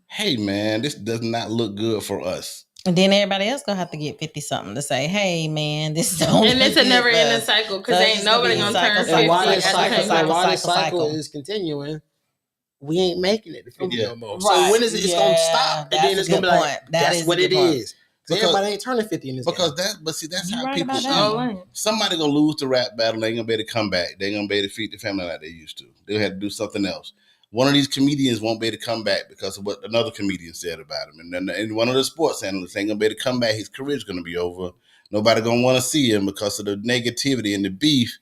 hey man, this does not look good for us. And then everybody else gonna have to get 50 something to say, hey man, this don't And it's a look never good ending for us. cycle because So it's ain't just gonna nobody be gonna cycle, turn cycle, 50 And while at this the cycle, same cycle, time. cycle. is continuing, we ain't making it to 50 Yeah. no more. Right. So when is it? It's gonna Yeah, stop, and that's then a it's gonna be good like, point. That that's is a what good it point. is. Because- Everybody ain't turning 50 in this game. That's You how right people about see. that. Oh, man. Somebody gonna lose the rap battle. They ain't gonna be able to come back. They ain't gonna be able to feed the family like they used to. They'll have to do something else. One of these comedians won't be able to come back because of what another comedian said about him. And one of the sports analysts ain't gonna be able to come back. His career's gonna be over. Nobody gonna want to see him because of the negativity and the beef.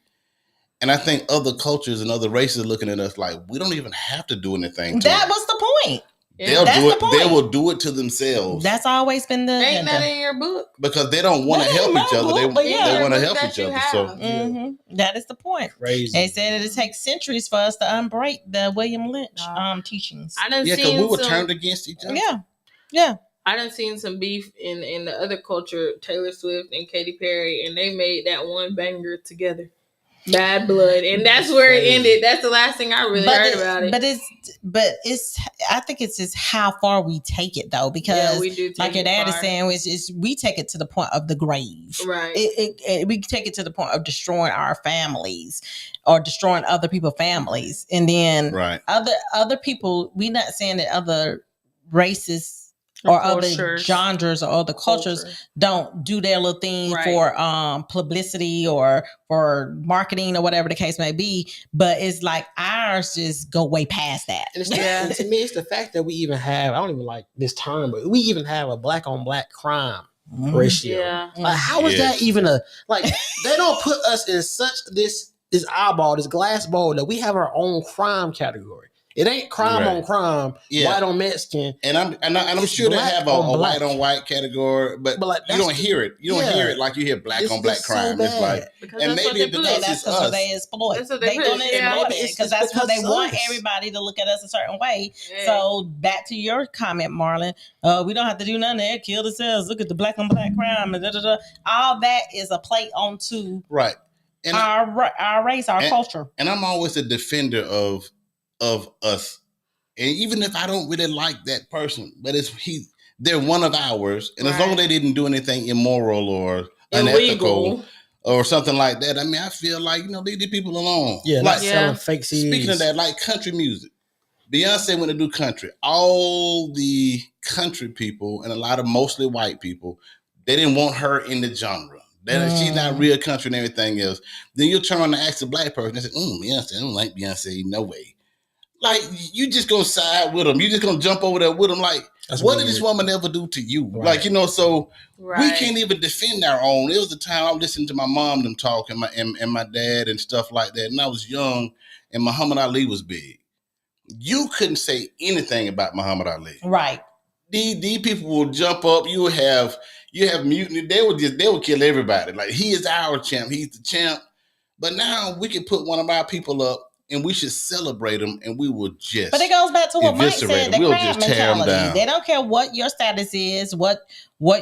And I think other cultures and other races are looking at us like we don't even have to do anything to That them. was the point. They'll That's do the it. point. They will do it to themselves That's always been the Ain't that agenda. in your book? because they don't want to That help ain't each my other. book, but yeah. They want to Book help that each you other. have. So That is the point. Crazy. They said it takes centuries for us to unbreak the William Lynch Wow. teachings. I done yeah, because seen we were some. turned against each other. Yeah. I done seen some beef in the other culture, Taylor Swift and Katy Perry, and they made that one banger together. Bad Blood. And that's where it Crazy. ended. That's the last thing I really heard about it. But it's I think it's just how far we take it though, because we do take like your it dad is far. saying, is we take it to the point of the grave. Right. We take it to the point of destroying our families or destroying other people's families, and then Right. other people. We're not saying that other races or other Cultures. genres or other cultures don't do their little thing Right. for publicity or for marketing or whatever the case may be, but it's like ours just go way past that. And, it's Yeah. and to me, it's the fact that we even have, I don't even like this term, but we even have a black on black crime ratio. Yeah. Like, how is Yes. that even like, they don't put us in such this eyeball, this glass bowl that we have our own crime category. It ain't crime Right. on crime, Yeah. white on Mexican. And I'm It's sure they black have on a black. white on white category, but like, you that's don't hear it. You don't yeah. hear it like you hear black This on black is so crime. It's bad. like, Because and that's what maybe they because put. it's That's because us. they exploit. That's what they They put. gonna Yeah. exploit Maybe it it's because that's what they because want us. everybody to look at us a certain way. Yeah. So back to your comment, Marlon. We don't have to do nothing there. Kill themselves. Look at the black on black crime and da da da. All that is a play onto Right. And our race, our culture. and I'm always a defender of us. And even if I don't really like that person, but they're one of ours. And as long as they didn't do anything immoral or unethical Illegal. or something like that, I mean, I feel like, leave the people alone. Yeah, like not selling fake CDs. speaking of that, like country music. Beyonce went to do country. All the country people and a lot of mostly white people, they didn't want her in the genre. She's not real country and everything else. Then you'll turn on and ask a black person and say, Beyonce, I don't like Beyonce, no way. Like, you just gonna side with them. You just gonna jump over there with them. Like, That's what weird. did this woman ever do to you? Right. Like, so Right. we can't even defend our own. It was the time I was listening to my mom them talk and my dad and stuff like that. And I was young and Muhammad Ali was big. You couldn't say anything about Muhammad Ali. Right. These people will jump up. You have mutiny. They would kill everybody. Like, he is our champ. He's the champ. But now we can put one of our people up and we should celebrate them and we will just. But it goes back to what Mike eviscerate said, them. the We'll crab just tear 'em mentality. down. They don't care what your status is, what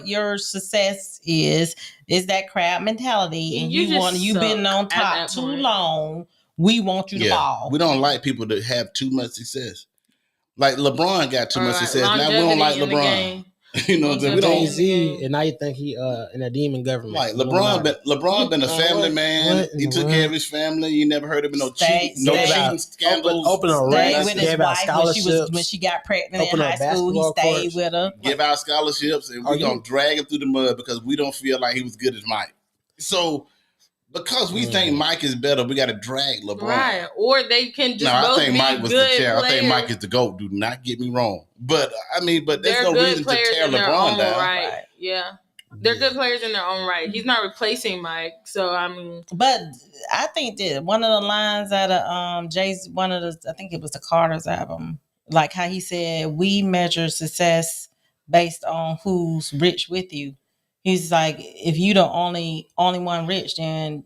your success is that crab mentality. And You just you've been suck on at top that too point. long. We want you to ball. We don't like people that have too much success. Like LeBron got too Or much like success. Now we don't like longevity in the LeBron. game. You know what I'm saying? We don't Jay-Z, and now you think he in a demon government. like It don't LeBron. matter. LeBron been a family What? man. What in He the took world? care of his family. You never heard of no Stay- cheating, no stay- cheating scandals. Open a Stayed ranch, with his gave out wife when she got pregnant open in up high school. He basketball stayed courts. with her. Give out scholarships, and Are we're you- gonna drag him through the mud because we don't feel like he was good as Mike. So because we think Mike is better, we got to drag LeBron. Right. Or they can just No, both I think be Mike was good the chair. I players. think Mike is the GOAT. Do not get me wrong. But I mean, but there's They're no good reason to players tear in their LeBron own down. right. Yeah. They're good players in their own right. He's not replacing Mike. So I mean, but I think that one of the lines out of Jay's one of the, I think it was the Carter's album, like how he said, we measure success based on who's rich with you. He's like, if you the only one rich, then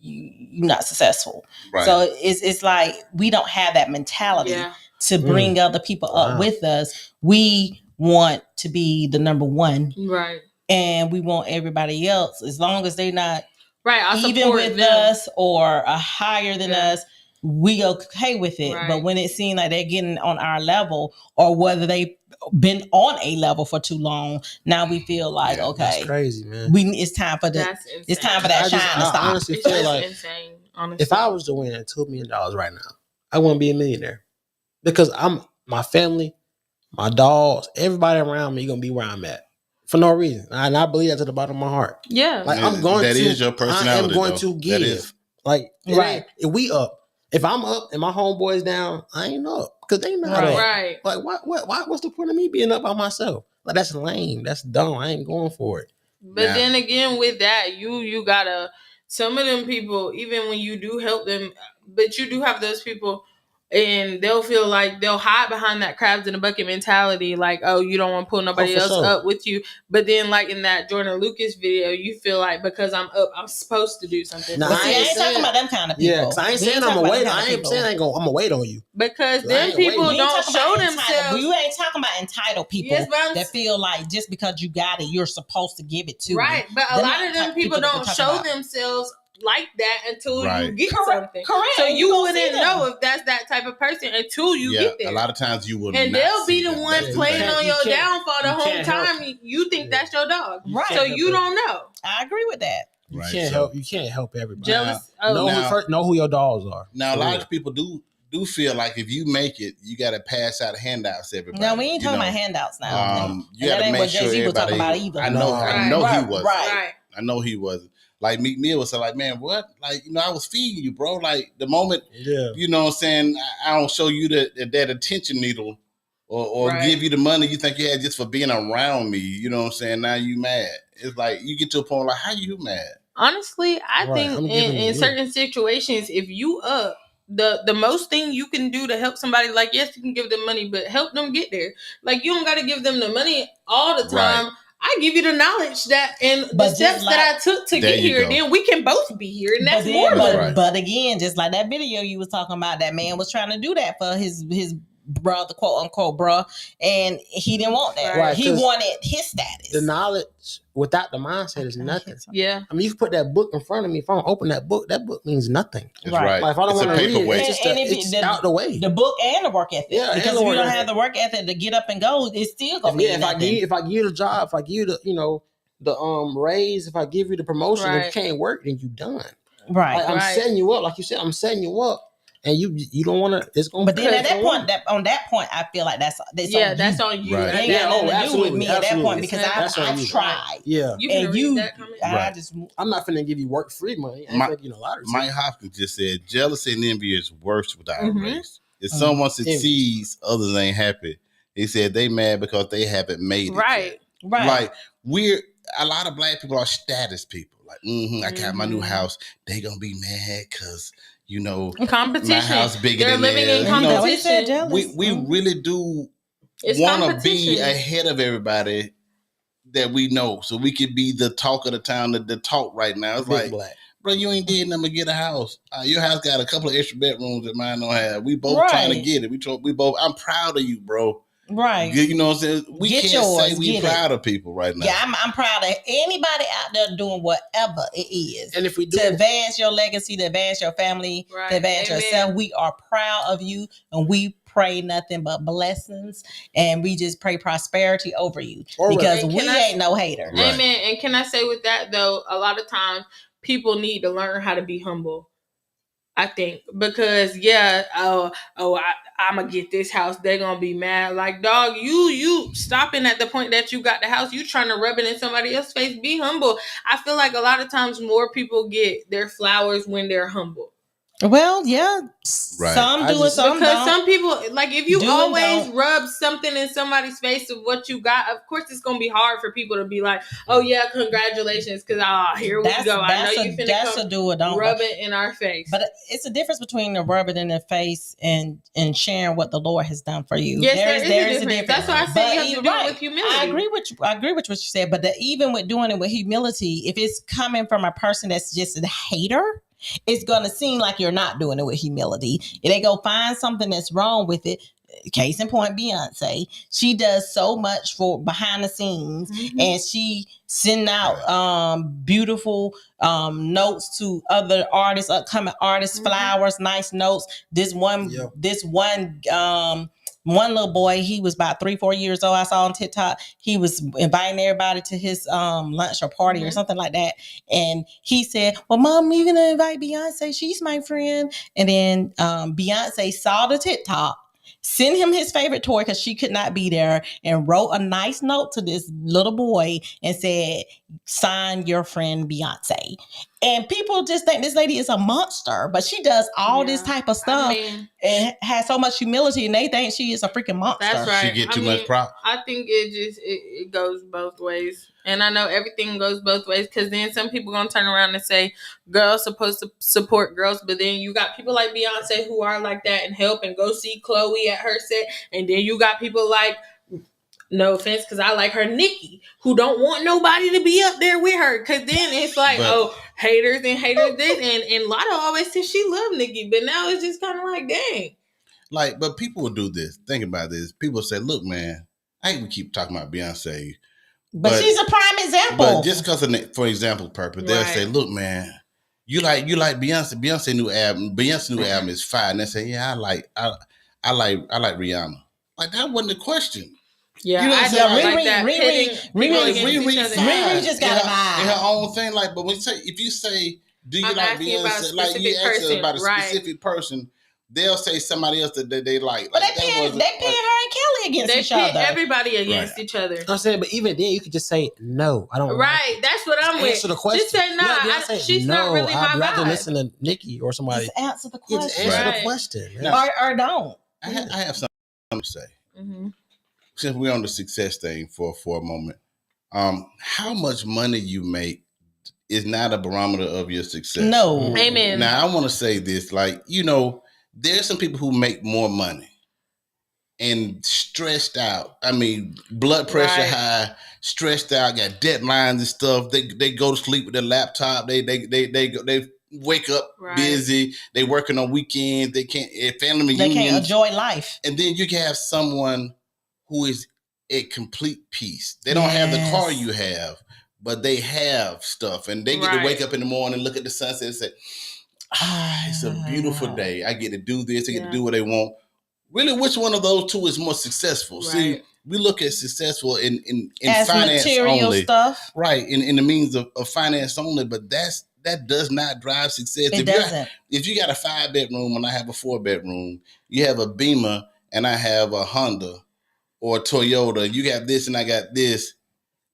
you're not successful. Right. So it's like we don't have that mentality to bring other people up with us. We want to be the number one, right? And we want everybody else, as long as they're not right, even with us or higher than us, we okay with it. Right. But when it seems like they're getting on our level, or whether they've been on a level for too long, now we feel like okay, that's crazy, man. It's time for that shine to stop. I honestly feel like insane, honestly. If I was to win $2 million right now, I wouldn't be a millionaire because my family, my dogs, everybody around me gonna be where I'm at for no reason, and I believe that to the bottom of my heart. Yeah, like I'm going. That to, is your personality. I am going though. to give. That is. Like right. If we up, if I'm up and my homeboys down, I ain't up because they not up. Right. Like what? What's the point of me being up by myself? Like that's lame. That's dumb. I ain't going for it. But then again, with that, you gotta. Some of them people, even when you do help them, but you do have those people, and they'll feel like they'll hide behind that crabs in a bucket mentality, like, oh, you don't want to pull nobody else up with you. But then, like in that Jordan Lucas video, you feel like because I'm up, I'm supposed to do something. Nah, I ain't talking about them kind of people. Yeah, I ain't saying I'm gonna wait. I ain't saying I'm gonna wait on you. Because then people don't show themselves. You ain't talking about entitled people that feel like just because you got it, you're supposed to give it to right. But a lot of them people don't show themselves like that until you get something. Correct. So you wouldn't know if that's that type of person until you get there. A lot of times you wouldn't. And they'll be the one playing on your downfall the whole time. You think that's your dog. Right. So you don't know. I agree with that. You can't help everybody. Jealous. Know who your dogs are. Now a lot of people do feel like if you make it, you got to pass out handouts to everybody. No, we ain't talking about handouts now. You got to make sure everybody. Was talking about either. I know he was. Right. I know he wasn't. Like Meek Mill was like, man, what? Like, I was feeding you, bro. Like the moment, you know what I'm saying, I don't show you that attention needle or give you the money you think you had just for being around me. You know what I'm saying? Now you mad. It's like you get to a point like, how you mad? Honestly, I think in certain situations, if you up, the most thing you can do to help somebody, like, yes, you can give them money, but help them get there. Like, you don't got to give them the money all the time. Right. I give you the knowledge that and the steps that I took to get here. Then we can both be here, and that's more. But again, just like that video you was talking about, that man was trying to do that for his brother, quote unquote, bro, and he didn't want that. Right, he wanted his status. The knowledge without the mindset is nothing. Yeah, I mean, you can put that book in front of me. If I don't open that book means nothing. Right. Like if I don't want to read it, it's out the way. The book and the work ethic. Yeah, because if you don't have the work ethic to get up and go, it's still gonna be nothing. If I give you the job, if I give you the raise, if I give you the promotion, if you can't work, then you done. Right. Like, I'm setting you up, like you said. I'm setting you up. And you don't want to. It's going. But then at that point, on that point, I feel like that's on you. Right. It ain't got nothing to do with me at that point because I've tried. Yeah. I'm not finna give you work free money. I ain't a lottery. Mike Hopkins just said jealousy and envy is worse without race. If someone succeeds, others ain't happy. He said they mad because they haven't made it. Right. Like a lot of black people are status people. Like, I got my new house. They gonna be mad because. Competition. My house bigger They're than living in competition. We really do want to be ahead of everybody that we know, so we could be the talk of the town, the talk right now. It's like, bro, you ain't did nothing to get a house. Your house got a couple of extra bedrooms that mine don't have. We both trying to get it. We both. I'm proud of you, bro. Right. You know what I'm saying? We can't say we proud of people right now. Yeah, I'm proud of anybody out there doing whatever it is. And if we do to advance your legacy, to advance your family, to advance yourself, we are proud of you, and we pray nothing but blessings, and we just pray prosperity over you because we ain't no hater. Right. Amen. And can I say with that though, a lot of times people need to learn how to be humble. I think because I'm gonna get this house. They're gonna be mad. Like, dog, you stopping at the point that you got the house. You trying to rub it in somebody else's face. Be humble. I feel like a lot of times more people get their flowers when they're humble. Well, yeah, Right. some do it, some Because don't. some people, like, if you Do and always don't. rub something in somebody's face of what you got, of course it's gonna be hard for people to be like, "Oh yeah, congratulations," because here we go. I know you finna That's come a do or don't. rub it in our face. But it's a difference between the rub it in their face and sharing what the Lord has done for you. Yes, there is a difference. That's why I say you have to do it with humility. I agree with what you said, but even with doing it with humility, if it's coming from a person that's just a hater, it's gonna seem like you're not doing it with humility. If they go find something that's wrong with it, case in point, Beyonce, she does so much for behind the scenes, and she send out beautiful notes to other artists, upcoming artists, flowers, nice notes. This one little boy, he was about 3-4 years old. I saw on TikTok, he was inviting everybody to his lunch or party or something like that. And he said, "Well, Mom, you gonna invite Beyonce? She's my friend." And then Beyonce saw the TikTok, sent him his favorite toy because she could not be there, and wrote a nice note to this little boy and said, "Sign your friend Beyonce." And people just think this lady is a monster, but she does all this type of stuff and has so much humility, and they think she is a freaking monster. That's right. She get too much prop. I think it goes both ways. And I know everything goes both ways, because then some people gonna turn around and say girls supposed to support girls, but then you got people like Beyonce who are like that and help and go see Chloe at her set, and then you got people like, no offense, because I like her, Nicki, who don't want nobody to be up there with her, because then it's like, haters and haters this, and Lotto always said she loved Nicki, but now it's just kind of like, dang. Like, but people will do this. Think about this. People say, "Look, man, I hate we keep talking about Beyonce, but she's a prime example." But just because, for example purpose, they'll say, "Look, man, you like Beyonce. Beyonce new album is fire." And they say, "Yeah, I like Rihanna." Like, that wasn't the question. Yeah, you know Riri just got a vibe. In her own thing. Like, but when if you say, "Do you like Beyonce?" Like, you ask her about a specific person, they'll say somebody else that they like. But they pin her and Kelly against each other. They pit everybody against each other. I'm saying, but even then, you could just say no. I don't. Right, that's what I'm with. Answer the question. Just say nah. She's not really my vibe. I'd rather listen to Nicki or somebody. Just answer the question. Just answer the question, or don't. I have something to say. Since we're on the success thing for a moment, how much money you make is not a barometer of your success. No. Amen. Now, I want to say this, like, there's some people who make more money and stressed out. I mean, blood pressure high, stressed out, got deadlines and stuff. They go to sleep with their laptop. They wake up busy. They working on weekends. They can't family reunions. They can't enjoy life. And then you can have someone who is at complete peace. They don't have the car you have, but they have stuff, and they get to wake up in the morning, look at the sunset, and say, "It's a beautiful day. I get to do this. I get to do what they want." Really, which one of those two is more successful? Right. See, we look at successful in as finance material only, stuff, right? In the means of finance only, but that does not drive success. It doesn't. If you got a 5-bedroom and I have a 4-bedroom, you have a Beamer and I have a Honda or a Toyota, you got this and I got this,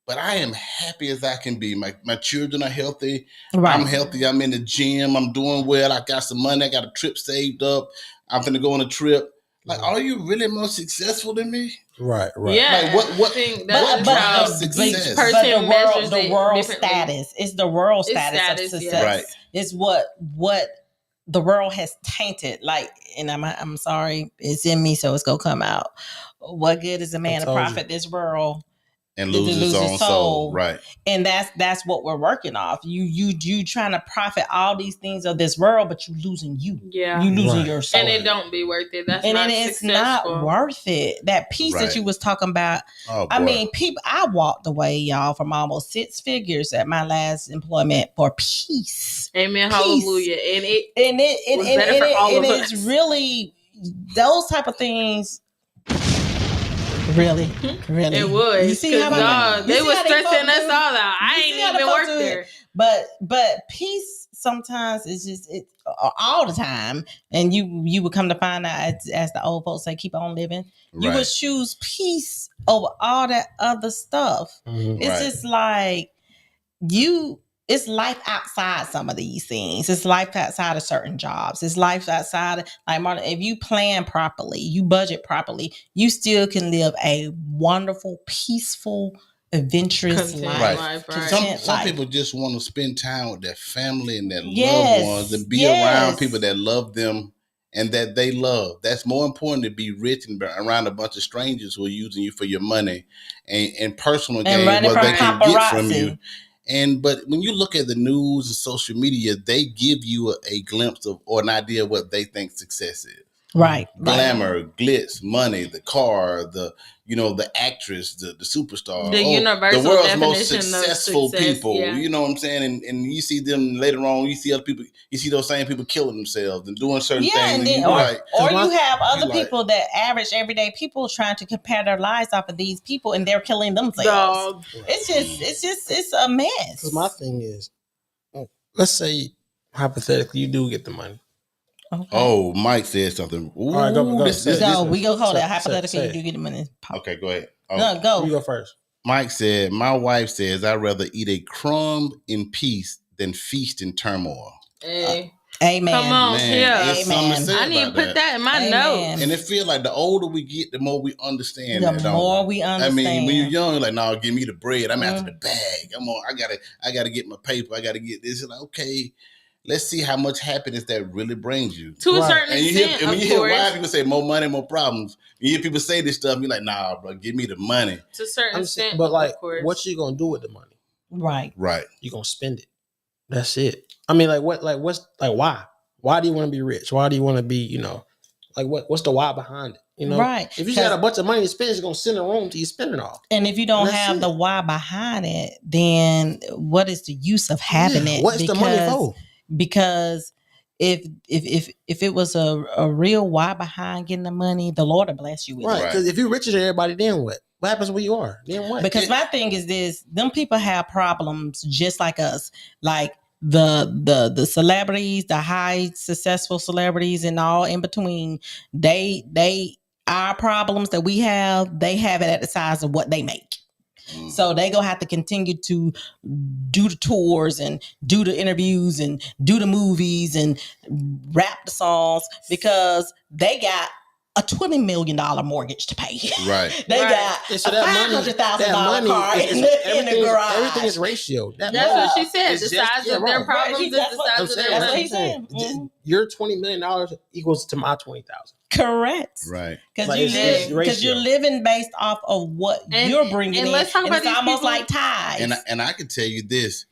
but I am happy as I can be. My children are healthy. Right. I'm healthy. I'm in the gym. I'm doing well. I got some money. I got a trip saved up. I'm going to go on a trip. Like, are you really more successful than me? Right. Yeah. Like, what success? The world status. It's the world status of success. Right. It's what the world has tainted. Like, and I'm sorry, it's in me, so it's gonna come out. What good is a man to profit this world and lose his own soul? Right. And that's what we're working off. You trying to profit all these things of this world, but you losing you. Yeah. You losing your soul. And it don't be worth it. That's and not it's successful. not worth it. That piece that you was talking about. Oh, I mean, I walked away, y'all, from almost 6 figures at my last employment for peace. Amen. Peace. Hallelujah. And it was better for all of us. It's really those type of things. Really? It was. You see how they were stressing us all out. I ain't even worked there. But peace sometimes it's just all the time, and you would come to find out, as the old folks say, keep on living. You would choose peace over all that other stuff. Mhm. It's just like it's life outside some of these things. It's life outside of certain jobs. It's life outside of, like Martin, if you plan properly, you budget properly, you still can live a wonderful, peaceful, adventurous Content life. life, right. Some Content life. people just want to spend time with their family and their Yes, loved ones and be yes. around people that love them and that they love. That's more important to be rich and be around a bunch of strangers who are using you for your money and personal gain, running what from they can get from paparazzi. you. But when you look at the news and social media, they give you a glimpse of or an idea of what they think success is. Right. Glamour, glitz, money, the car, the actress, the superstar, The universal the world's most definition of successful success, people. yeah. You know what I'm saying? And you see them later on. You see other people. You see those same people killing themselves and doing certain Yeah, things. and then, you're like, or you have other like- people that average everyday people trying to compare their lives off of these people, and they're killing themselves. Dog. It's a mess. Because my thing is, let's say hypothetically you do get the money. okay. Oh, Mike said something. Ooh, All right, go. We go hold Say- it. Hypothetically, say you do get the money. Okay, go ahead. Oh, No, go. You go first. Mike said, my wife says I'd rather eat a crumb in peace than feast in turmoil. Hey, Amen. come on, Man, yeah. there's something to Amen. say I need to about put that in my Amen. notes. And it feels like the older we get, the more we understand. The that, don't more we? we I understand. mean, when you're young, you're like, no, give me the bread. I'm after Mhm. the bag. I gotta get my paper. I gotta get this. It's like, okay, let's see how much happiness that really brings you. To a Right. certain And you hear, extent, and when of you hear course. why people say more money, more problems. You hear people say this stuff, you're like, nah, bro, give me the money. To a certain I'm extent, saying, but like, of course. what you gonna do with the money? Right. Right. You gonna spend it. That's it. I mean, like, why? Why do you want to be rich? Why do you want to be, what's the why behind it? You know, Right. If you got a bunch of money to spend, it's gonna sit in a room till you spend it all. And if you don't That's have it. the why behind it, then what is the use of having it? What's the money for? Because if it was a real why behind getting the money, the Lord will bless you with Right. it. Because if you're richer than everybody, then what? What happens where you are? Then what? Because my thing is this: them people have problems just like us. Like the celebrities, the high successful celebrities, and all in between. They our problems that we have, they have it at the size of what they make. So they gonna have to continue to do the tours and do the interviews and do the movies and rap the songs because they got a $20 million mortgage to pay. Right. They Right. got And so a that $500,000 car in the garage. Everything is ratio. That's what she said. It's The just- size yeah, of their right. problems Right. is the That's what- size I'm of saying, their That's what money. he's saying. Mhm. Your $20 million equals to my 20,000. Correct. Right. Because Like, you it's live, just because ratio. you're living based off of what And- you're bringing and in. let's talk and about it's these almost people- like ties. And I can tell you this,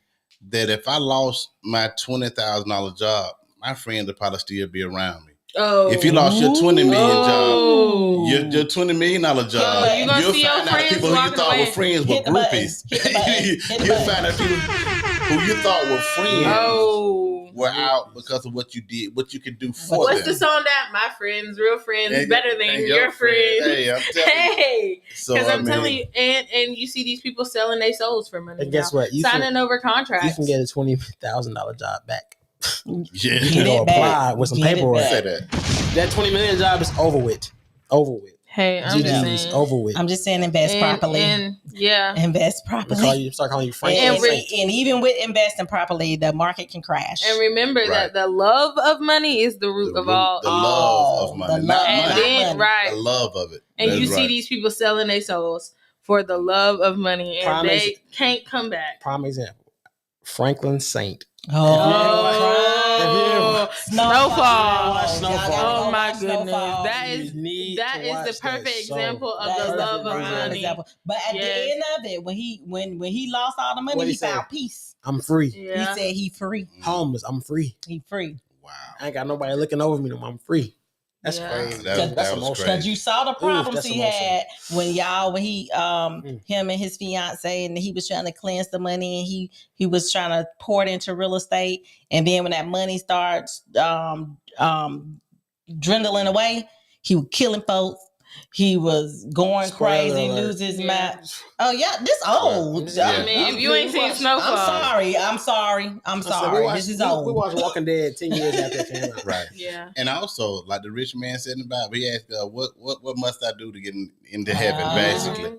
that if I lost my $20,000 job, my friends would probably still be around me. Oh, If you lost your $20 million job, Oh. your $20 million job, Oh, you gonna you'll see your find out friends people who you walking thought away. were friends were Hit the button. groupies. Hit the button. Hit the You'll button. find out people who you thought were friends Oh. were out because of what you did, what you could do for What's them. the song that my friends, real friends, Hey, better than hey, your friends? Hey, I'm telling you. Hey, So, because I I'm mean, telling you, and you see these people selling their souls for money. And guess now. what? Signing over contracts. You can get a $20,000 job back. yeah. Get You go it back. apply with some Get it paperwork. back. Say that. That $20 million job is over with. Over with. Hey, I'm just GG's saying. over with. I'm just saying invest properly. And yeah, Invest properly. Start calling you Frank. And, And re- and even with investing properly, the market can crash. and remember Right. that the love of money is the root The of root- all. the love of money, the not love, and money. then money. right, The love of it. and That's you see right. these people selling their souls for the love of money, and Prime they can't come back. Prime example. Franklin Saint. Oh, Snowfall. Snowfall. Oh my Snowfall. goodness, that You is need that to is watch the that perfect show. example of That the is love a of prime money. example. But at Yes. the end of it, when he lost all the money, What'd he he say? found peace. I'm free. Yeah. He said he free. Homeless. I'm free. He free. Wow. I ain't got nobody looking over me no more. I'm free. That's Yeah. crazy. That That's was emotional. crazy. Because you saw the problems that's he emotional. had when he him and his fiance, and he was trying to cleanse the money, and he was trying to pour it into real estate, and then when that money starts dwindling away, he was killing folks. he was going Spoiler crazy, alert. lose his Yeah. mind. Oh yeah, this old. Yeah. I mean, if you ain't seen Snowfall, I'm sorry. I said, This is we old. watched Walking Dead 10 years after it came out. Right. yeah. And also, like the rich man said in the Bible, he asked, what must I do to get into heaven, Ah. basically?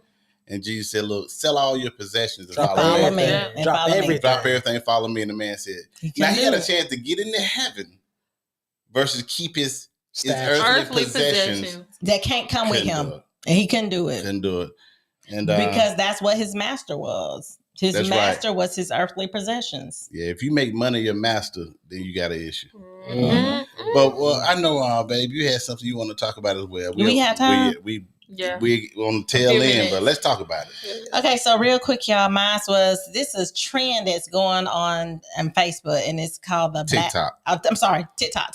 And Jesus said, look, sell all your possessions and Drop follow Follow me. me. Yeah. And Drop follow me. everything. Drop everything, follow me. And the man said, He now can he do had a it. chance to get into heaven versus keep his Stash. Earthly possessions. possessions. That can't come with Couldn't him, do it. and he couldn't do it Couldn't do it. And because that's what his master was. His That's master was his earthly possessions. yeah, if you make money your master, then you got an issue. Mhm. But well, I know, babe, you had something you want to talk about as well. Do we have time? Yeah. We on the tail few end, minutes. but let's talk about it. Okay, so real quick, y'all, mine was this is trend that's going on Facebook, and it's called the black. TikTok. I'm sorry, TikTok,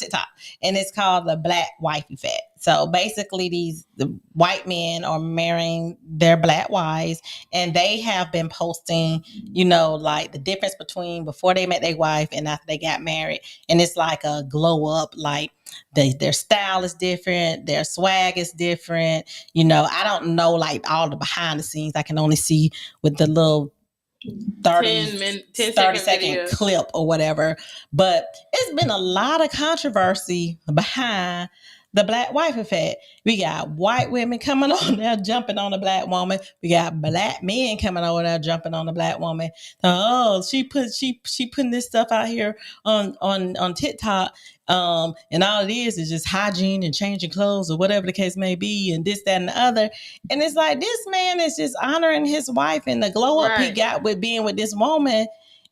and it's called the black wife effect. So basically, the white men are marrying their black wives, and they have been posting, like the difference between before they met their wife and after they got married, and it's like a glow up, like their style is different, their swag is different. I don't know like all the behind the scenes. I can only see with the little 30 10-second second video. clip or whatever. But it's been a lot of controversy behind the black wife effect. We got white women coming on there jumping on a black woman. We got black men coming over there jumping on a black woman. Oh, she putting this stuff out here on TikTok. And all it is just hygiene and changing clothes or whatever the case may be, and this, that, and the other. And it's like this man is just honoring his wife and the glow up he Right. got with being with this woman,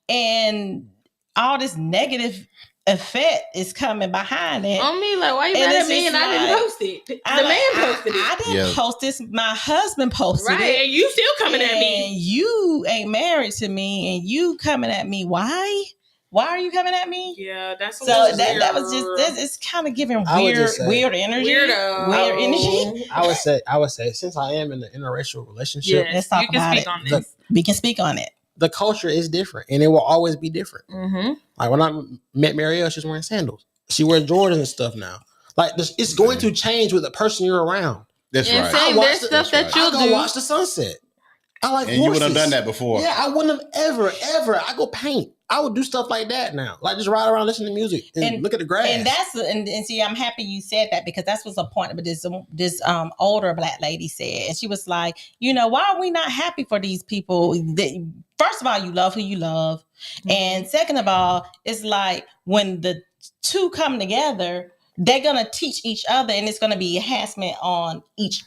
and all this negative effect is coming behind it. On me, like, why you And mad it's at me just and I didn't like- post it? The man posted it. I didn't Yeah. post this. My husband posted Right, it. and you still coming at And me. you ain't married to me, and you coming at me. Why? Why are you coming at me? Yeah, that's a So little that was weird. just it's kind of giving I would weird just say- energy. Weirdo. Weird energy. I would say, since I am in an interracial relationship, Yes, Let's talk you can about speak it. on The- this. We can speak on it. the culture is different, and it will always be different. Mm-hmm. Like when I met Marielle, she's wearing sandals. She wears Jordans and stuff now. Like it's going to change with the person you're around. That's And right. same, I there's watched stuff it. that I you'll go do. watch the sunset. I like And you horses. would have done that before. Yeah, I wouldn't have ever. I go paint. I would do stuff like that now. Like just ride around, listen to music, and And- look at the grass. And that's and see, I'm happy you said that because that's what's the point. But this older black lady said, and she was like, why are we not happy for these people? First of all, you love who you love, and second of all, it's like when the two come together, they're gonna teach each other, and it's gonna be enhancement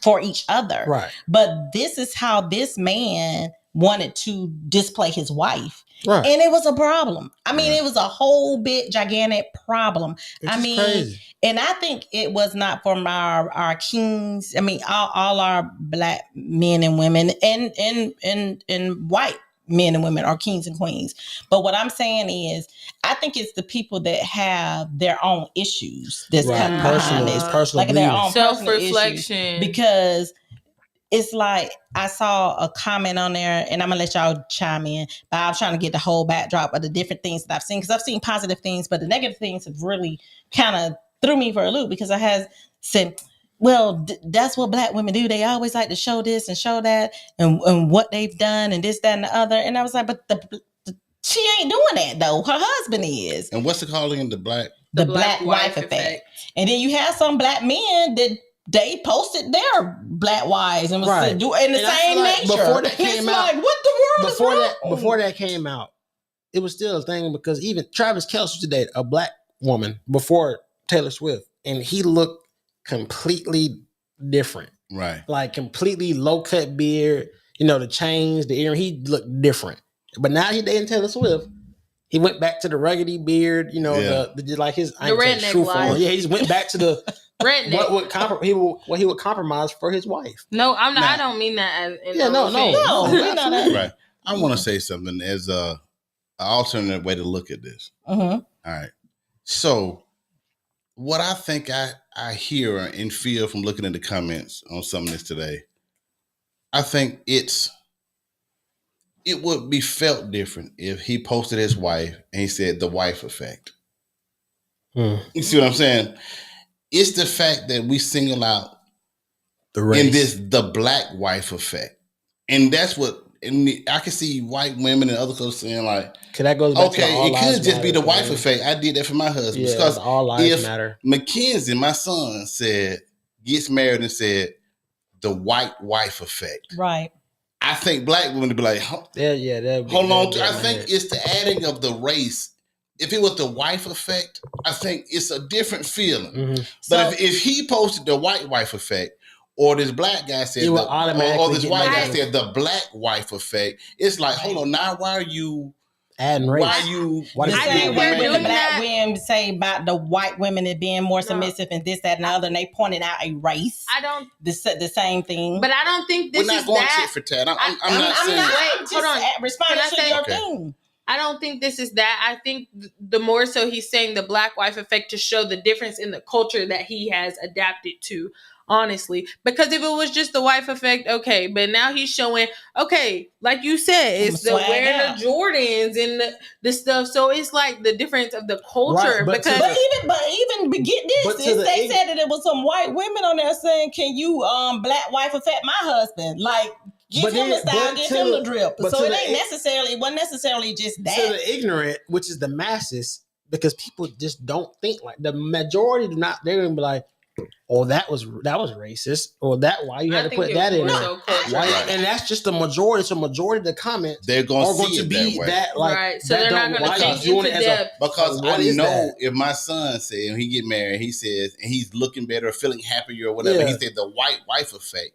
for each other. right. But this is how this man wanted to display his wife. Right. And it was a problem. I mean, Right. it was a whole big gigantic problem. It's I just mean, crazy. and I think it was not from our kings. I mean, all our black men and women and white men and women are kings and queens. But what I'm saying is, I think it's the people that have their own issues that's Right. coming Personal, behind it's this. personal Like their bleeding. own personal Self-reflection. because it's like I saw a comment on there, and I'm gonna let y'all chime in. But I'm trying to get the whole backdrop of the different things that I've seen because I've seen positive things, but the negative things have really kind of threw me for a loop because I had said, "Well, that's what black women do. They always like to show this and show that, and what they've done, and this, that, and the other." And I was like, "But she ain't doing that though. Her husband is And what's the calling the black? the black wife effect." And then you have some black men that they posted their black wives and was Right. doing the And I same feel like nature. before that It's came out- like, what the world Before is that, wrong? before that came out, it was still a thing because even Travis Kelce used to date a black woman before Taylor Swift, and he looked completely different. Right. Like completely low cut beard, the chains, the earring. He looked different. But now he dating Taylor Swift. He went back to the ruggedy beard, Yeah. the like his The redneck life. Yeah, he just went back to the Redneck. what he would compromise for his wife. No, I'm not. Nah. I don't mean that as in Yeah, no, offense. No, we know that. Right. I want to say something as a alternate way to look at this. Mhm. All right. So, what I think I hear and feel from looking at the comments on some of this today, I think it would be felt different if he posted his wife and he said the wife effect. You see what I'm saying? It's the fact that we single out in the black wife effect, and that's what. And I can see white women and other folks saying like, that goes back okay, to all it could just be the matter, wife effect. I did that for my husband Yeah, because all lives if matter. Mackenzie, my son, gets married and said the white wife effect, Right. I think black women would be like, hold on. I think it's the adding of the race. If it was the wife effect, I think it's a different feeling. Mm-hmm. But if he posted the white wife effect, or this black guy said, or this white guy said the black wife effect, it's like, hold on, now why are you adding race? Why are you? The same way when the black women say about the white women as being more submissive and this, that, and the other, and they pointed out a race. I don't. The same thing. But I don't think this is that. We're not going tit for tat. I'm not saying. Wait, hold on. Responding to your thing. I don't think this is that. I think the more so he's saying the black wife effect to show the difference in the culture that he has adapted to, honestly. Because if it was just the wife effect, okay. But now he's showing, okay, like you said, it's the wearing the Jordans and the stuff. So it's like the difference of the culture. Right, but even get this, they said that it was some white women on there saying, "Can you black wife affect my husband?" Like. Give him the style, give him the drip. So it wasn't necessarily just that. To the ignorant, which is the masses, because people just don't think like the majority do not. They're gonna be like, "Oh, that was racist," or "That why you had to put that in there." And that's just the majority. So majority of the comments they're going to be that way. Right. So they're not going to take into depth. Because I know if my son said when he get married, he says and he's looking better, feeling happier, or whatever. He said the white wife effect.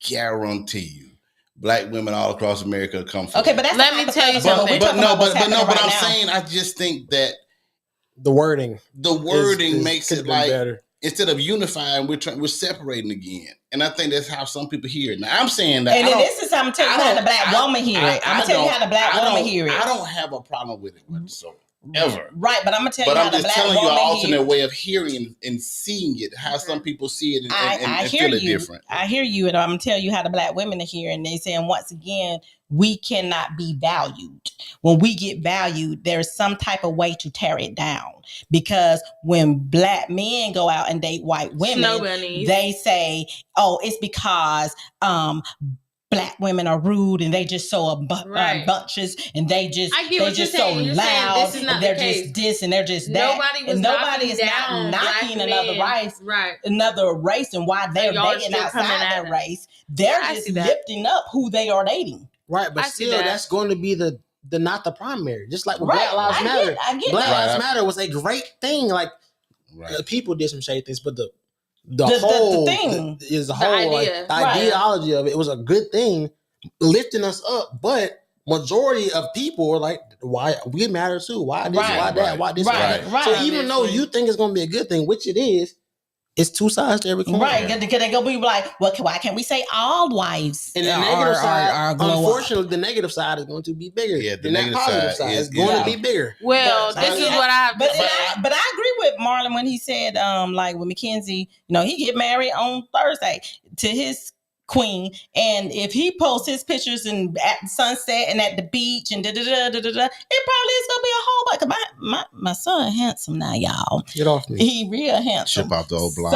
Guarantee you, black women all across America come from. Okay, but that's let me tell you something. But I'm saying I just think that the wording makes it like better. Instead of unifying, we're separating again, and I think that's how some people hear it. Now I'm saying that, and this is I'm telling you how the black woman hear it. I'm telling you how the black woman hear it. I don't have a problem with it whatsoever. Ever. Right, but I'm gonna tell you how the black woman. But I'm just telling you an alternate way of hearing and seeing it, how some people see it and feel it different. I hear you, and I'm gonna tell you how the black women are here, and they saying once again, we cannot be valued. When we get valued, there's some type of way to tear it down. Because when black men go out and date white women, they say, "Oh, it's because black women are rude and they just so bunches and they just so loud and they're just this and they're just that." Nobody is not knocking another race and why they're dating outside their race. They're just lifting up who they are dating. Right, but still that's going to be the not the primary. Just like with Black Lives Matter. Black Lives Matter was a great thing. Like people did some shady things, but the whole thing is the whole idea. Like, the ideology of it was a good thing, lifting us up. But majority of people are like, "Why we matter too? Why this? Why that? Why this? Why that?" So even though you think it's going to be a good thing, which it is, it's two sides to every coin. Right? Because they go be like, "Well, why can't we say all wives?" And the negative side, unfortunately, the negative side is going to be bigger. Yeah, the negative side is going to be bigger. Well, this is what I have to say. But I agree with Marlon when he said, like with Mackenzie, he get married on Thursday to his queen, and if he posts his pictures and at sunset and at the beach and it probably is gonna be a whole bunch. My son handsome now, y'all. Get off me. He real handsome. Ship off the whole block.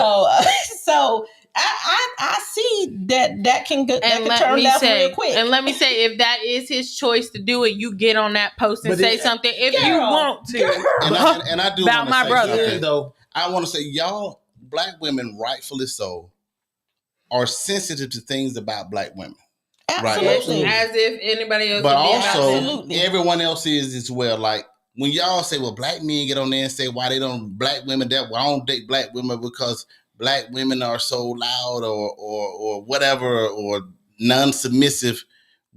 So I see that can turn left real quick. And let me say, if that is his choice to do it, you get on that post and say something if you want to. And I do about my brother. Though I want to say, y'all, black women, rightfully so, are sensitive to things about black women. Absolutely. Right? As if anybody else but also everyone else is as well. Like when y'all say, well, black men get on there and say why they don't black women I don't date black women because black women are so loud or whatever or non-submissive.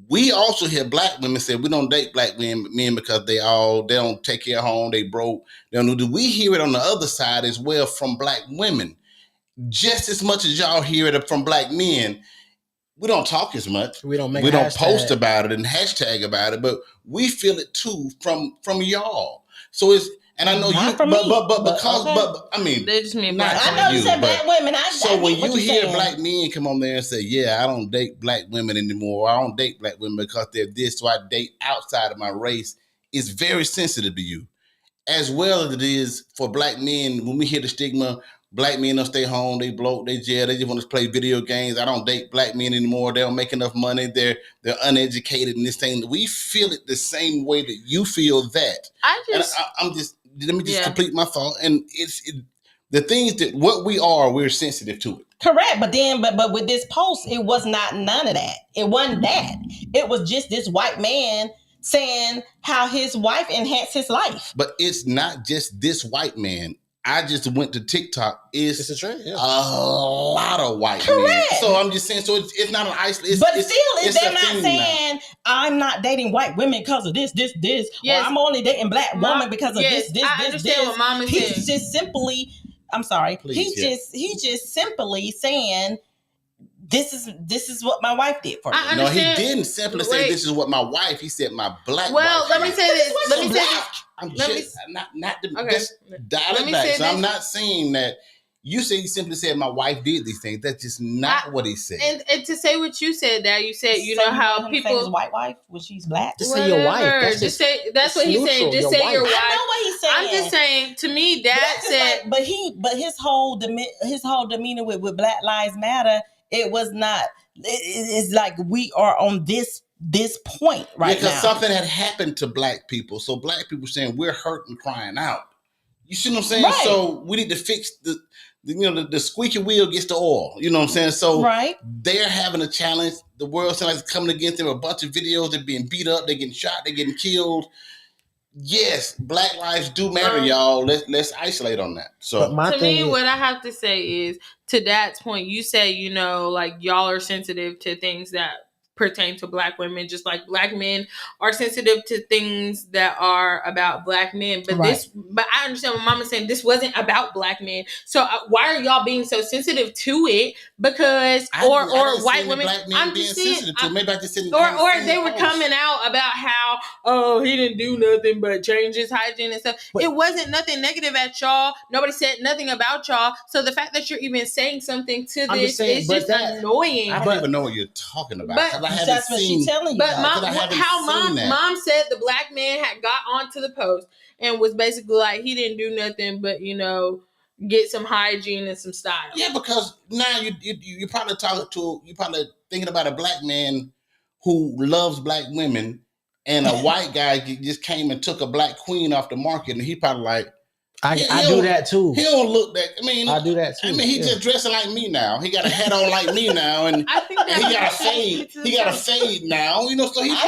We also hear black women say we don't date black men because they don't take care of home, they broke. They don't do. We hear it on the other side as well from black women. Just as much as y'all hear it from black men, we don't talk as much. We don't post about it and hashtag about it, but we feel it too from y'all. So it's and I know not you, but I mean, they just mean black. I know you said black women. So when you hear black men come on there and say, "Yeah, I don't date black women anymore. I don't date black women because they're this, so I date outside of my race," it's very sensitive to you. as well as it is for black men, when we hear the stigma, black men don't stay home, they blow, they jail, they just want to play video games. I don't date black men anymore. They don't make enough money. They're uneducated in this thing. We feel it the same way that you feel that. Let me just complete my thought. And the things that what we are, we're sensitive to it. Correct, but with this post, it was not none of that. It wasn't that. It was just this white man saying how his wife enhanced his life. But it's not just this white man. I just went to TikTok. It's a trend. Yeah. A lot of white men. So I'm just saying. So it's not an isolated. But still, they're not saying I'm not dating white women because of this. Yes. Or I'm only dating black women because of this. I understand what Mama said. He's just simply. I'm sorry. He's just simply saying. This is what my wife did for me. No, he didn't simply say this is what my wife. He said my black wife. Well, let me say this. Let me say this. I'm just not the best dial it back. So I'm not saying that. You say he simply said my wife did these things. That's just not what he said. And to say what you said, that you said, you know how people his white wife when she's black. Just say your wife. That's what he's saying. Just say your wife. I know what he's saying. I'm just saying. To me, Dad said, but his whole demeanor with Black Lives Matter. It was not. It's like we are on this point right now. Because something had happened to black people. So black people saying we're hurt and crying out. You see what I'm saying? Right. So we need to fix the squeaky wheel gets the oil. You know what I'm saying? So they're having a challenge. The world sounds like it's coming against them. A bunch of videos. They're being beat up. They're getting shot. They're getting killed. Yes, black lives do matter, y'all. Let's isolate on that. So to me, what I have to say is, to Dad's point, you say, like y'all are sensitive to things that pertain to black women, just like black men are sensitive to things that are about black men. But but I understand what Mama's saying. This wasn't about black men. So why are y'all being so sensitive to it? Because or white women. I'm just saying. Maybe I just didn't. Or they were coming out about how he didn't do nothing but change his hygiene and stuff. But it wasn't nothing negative at y'all. Nobody said nothing about y'all. So the fact that you're even saying something to this is just annoying. I don't even know what you're talking about. That's what she's telling you. But mom said the black man had got onto the post and was basically like, he didn't do nothing but get some hygiene and some style. Yeah, because now you're probably thinking about a black man who loves black women, and a white guy just came and took a black queen off the market, and he probably like. I do that too. He don't look that. I do that too. He just dressing like me now. He got a hat on like me now, and I think he got a fade. He got a fade now. So he's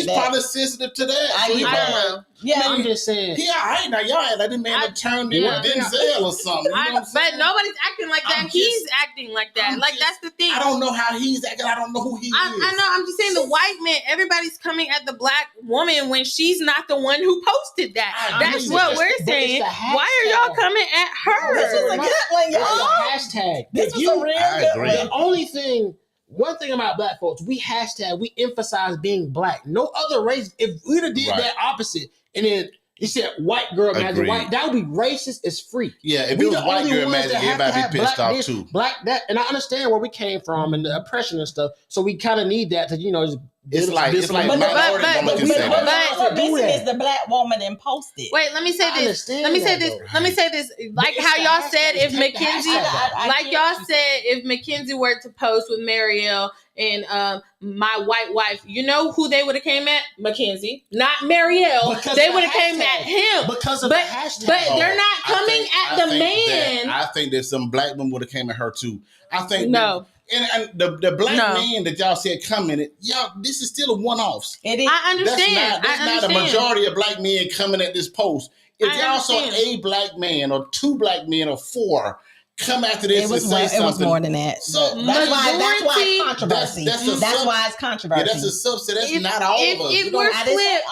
probably sensitive to that. I don't know. Yeah, I'm just saying. He all right now. Y'all had that man that turned into Denzel or something. But nobody's acting like that. He's acting like that. That's the thing. I don't know how he's acting. I don't know who he is. I know. I'm just saying the white man. Everybody's coming at the black woman when she's not the one who posted that. That's what we're saying. Why are y'all coming at her? This is a good one, y'all. Hashtag. This was a real good one. One thing about black folks, we emphasize being black. No other race. If we'd have did that opposite, and then you said white girl imagine white, that would be racist as freak. Yeah, if it was white girl imagine, everybody be pissed off too. Black that, and I understand where we came from and the oppression and stuff. So we kind of need that to It's like minority woman can say that. But this is the black woman and posted. Wait, let me say this. Let me say this. Like how y'all said, if Mackenzie were to post with Marielle and my white wife, you know who they would have came at? Mackenzie, not Marielle. They would have came at him because of the hashtag. But they're not coming at the man. I think that some black women would have came at her too. I think no. And the black man that y'all said commented, y'all, this is still a one-offs. It is. I understand. That's not a majority of black men coming at this post. If y'all saw a black man or two black men or four come after this and say something. It was more than that. So that's why it's controversy. That's why it's controversy. Yeah, that's a subset. That's not all of us. If it were flipped,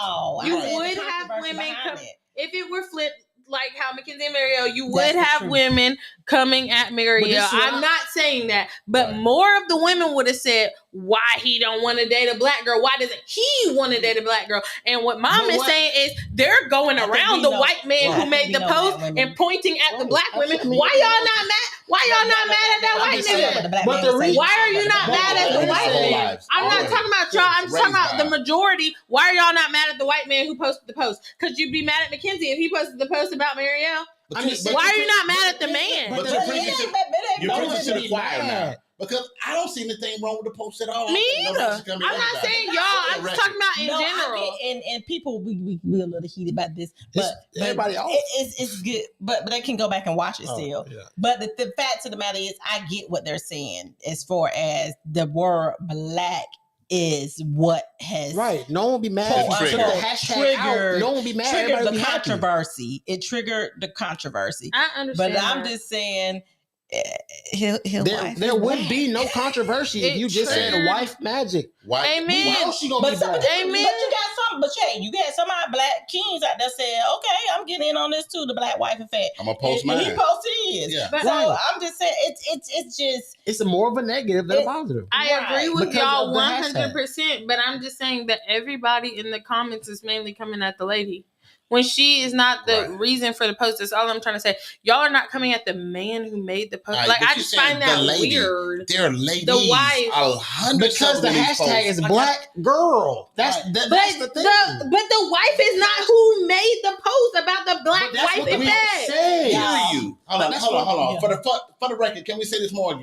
you would have women come. If it were flipped, like how Mackenzie and Marielle, you would have women coming at Marielle. I'm not saying that, but more of the women would have said, why he don't want to date a black girl? Why doesn't he want to date a black girl? And what Mom is saying is they're going around the white man who made the post and pointing at the black women. Why y'all not mad? Why y'all not mad at that I'm white just nigga? saying, The black but man the say- reason- Why are you not But- mad at the but- white whole man? lives. I'm not Always. talking about y'all. I'm just talking Raised about the by- majority. Why are y'all not mad at the white man who posted the post? Because you'd be mad at Mackenzie if he posted the post about Marielle. But I'm you- just but Why you are you can't- not mad at the man? But But you're it preaching ain't- to- but it ain't you're no preaching to the be choir mad. now. Because I don't see anything wrong with the post at all. Me I think no either. record I'm should come in not everybody. saying y'all. I'm just talking about in No, general. and people we a little heated about this, but everybody off. it's good, but they can go back and watch it Oh, still. yeah. But the fact of the matter is, I get what they're saying as far as the word black is what has Right. No one will be mad It if you put the triggered. hashtag out. Triggered- No one will be mad. triggered Everybody the will be happy. controversy. It triggered the controversy. I understand. But I'm that. just saying, he'll There would be no controversy if It you just said triggered- wife magic. Why? Amen. Why else she gonna But be some, black? but Amen. you got some, but Shay, you got some of our black kings out there saying, okay, I'm getting in on this too, the black wife effect. I'm gonna post And mine. he posted his. Yeah. But So Right. I'm just saying, it's just It's more of a negative than a It- positive. I agree Right, with because y'all of the hashtag. 100%, but I'm just saying that everybody in the comments is mainly coming at the lady. When she is not the Right. reason for the post, that's all I'm trying to say. Y'all are not coming at the man who made the post. All right, like, but I you just saying find that the lady. weird. There are ladies. The wife. Hundreds Because of the them in these hashtag posts. is Like, black girl. That's Right. that's the thing. the wife is not who made the post about the black But that's wife what the effect. say. Hear Yeah. you. But Hold on, that's hold on, what- hold on. yeah. For the record, can we say this more?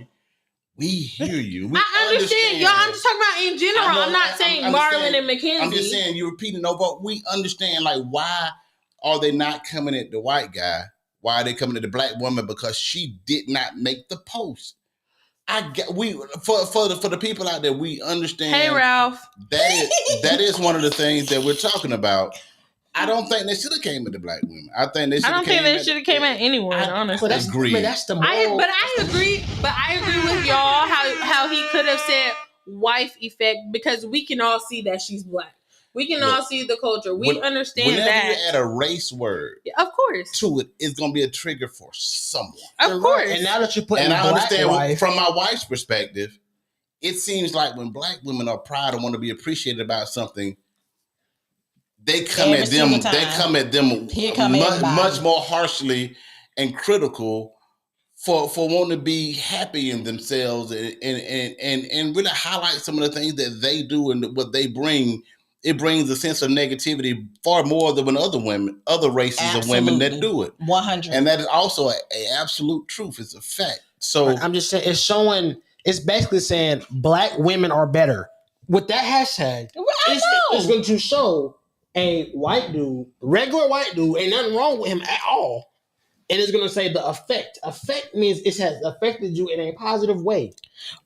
We hear you. We I understand. Y'all, I'm just talking about in general. I know, I'm not I'm saying understand. Marlon and Mackenzie. I'm just saying you're repeating over. We understand, like, why are they not coming at the white guy? Why are they coming at the black woman? Because she did not make the post. For the people out there, we understand. Hey, Ralph. that is one of the things that we're talking about. I don't think they should have came at the black women. I think they should. I don't think they should have came at anyone, honestly. But that's, Agreed. but that's the I moral. agree with y'all how he could have said wife effect, because we can all see that she's black. We can all Look, see the culture. We understand Whenever that. you add a race word Of course. to it, it's going to be a trigger for someone. Of And course. And now that you're putting And I black understand wife, from my wife's perspective, it seems like when black women are proud and want to be appreciated about something, they come Every at them. single They time. come at them Here come everybody. much more harshly and critical for wanting to be happy in themselves and really highlight some of the things that they do and what they bring. It brings a sense of negativity far more than when other races of women that do it. 100. And that is also a absolute truth. It's a fact. So I'm just saying it's showing. It's basically saying black women are better with that hashtag. It's going to show a white dude, regular white dude, ain't nothing wrong with him at all. And it's going to say the effect. Effect means it has affected you in a positive way.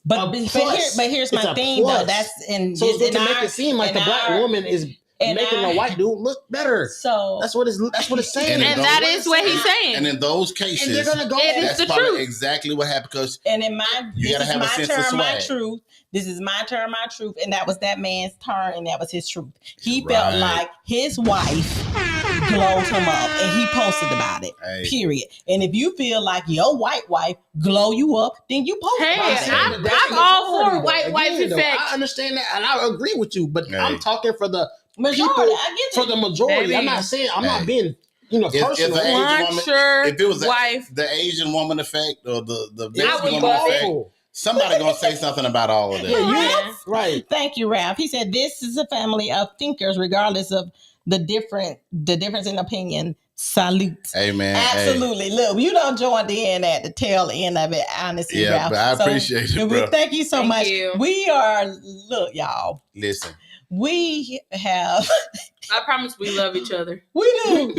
But plus. here's It's my a thing plus. though. That's in So it's going to in make our- it seem like in the black our- woman is in making our- the white dude look better. So That's what it's saying. and that is what he's saying. and in those And cases, they're gonna go. It is that's the probably truth. exactly what happened. Because and in my You this gotta is have a my sense of turn, my swag. truth. This is my turn, my truth, and that was that man's turn, and that was his truth. He felt Right. like his wife glowed him up, and he posted about it. Hey. Period. And if you feel like your white wife glow you up, then you post Hey, about it. I'm That's all majority, for though. white wife Again, though, effect. I understand that, and I agree with you. But Hey. I'm talking for the Majority, people, I get for it. the majority. Baby. I'm not saying I'm Hey. not being if personal. the Asian Want woman, your if it was wife. the Asian woman effect or the It's Mexican would woman love effect, awful. somebody gonna say something about all of that. Yeah, you Yeah. right. Thank you, Ralph. He said this is a family of thinkers, regardless of the difference in opinion. Salute. Hey man, hey. Absolutely. Look, you don't join in at the tail end of it, honestly, Yeah, Ralph. but I appreciate it, bro. Thank you so Thank much. you. We are, look, y'all, Listen, we have, I promise we love each other. we done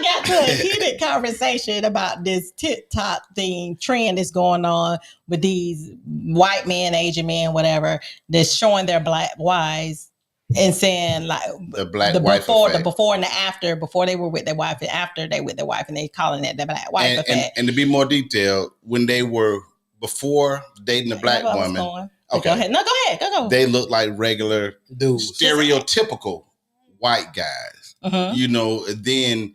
got to a heated conversation about this TikTok thing trend that's going on with these white men, Asian men, whatever, that's showing their black wives and saying like the black the wife before, effect. the before and the after, before they were with their wife and after they with their wife, and they calling it the black wife effect. And to be more detailed, when they were before dating a black That's where I was woman, going. okay. Go ahead. No, go ahead. Go. they looked like regular, Dudes. stereotypical white guys. Mhm. You know, then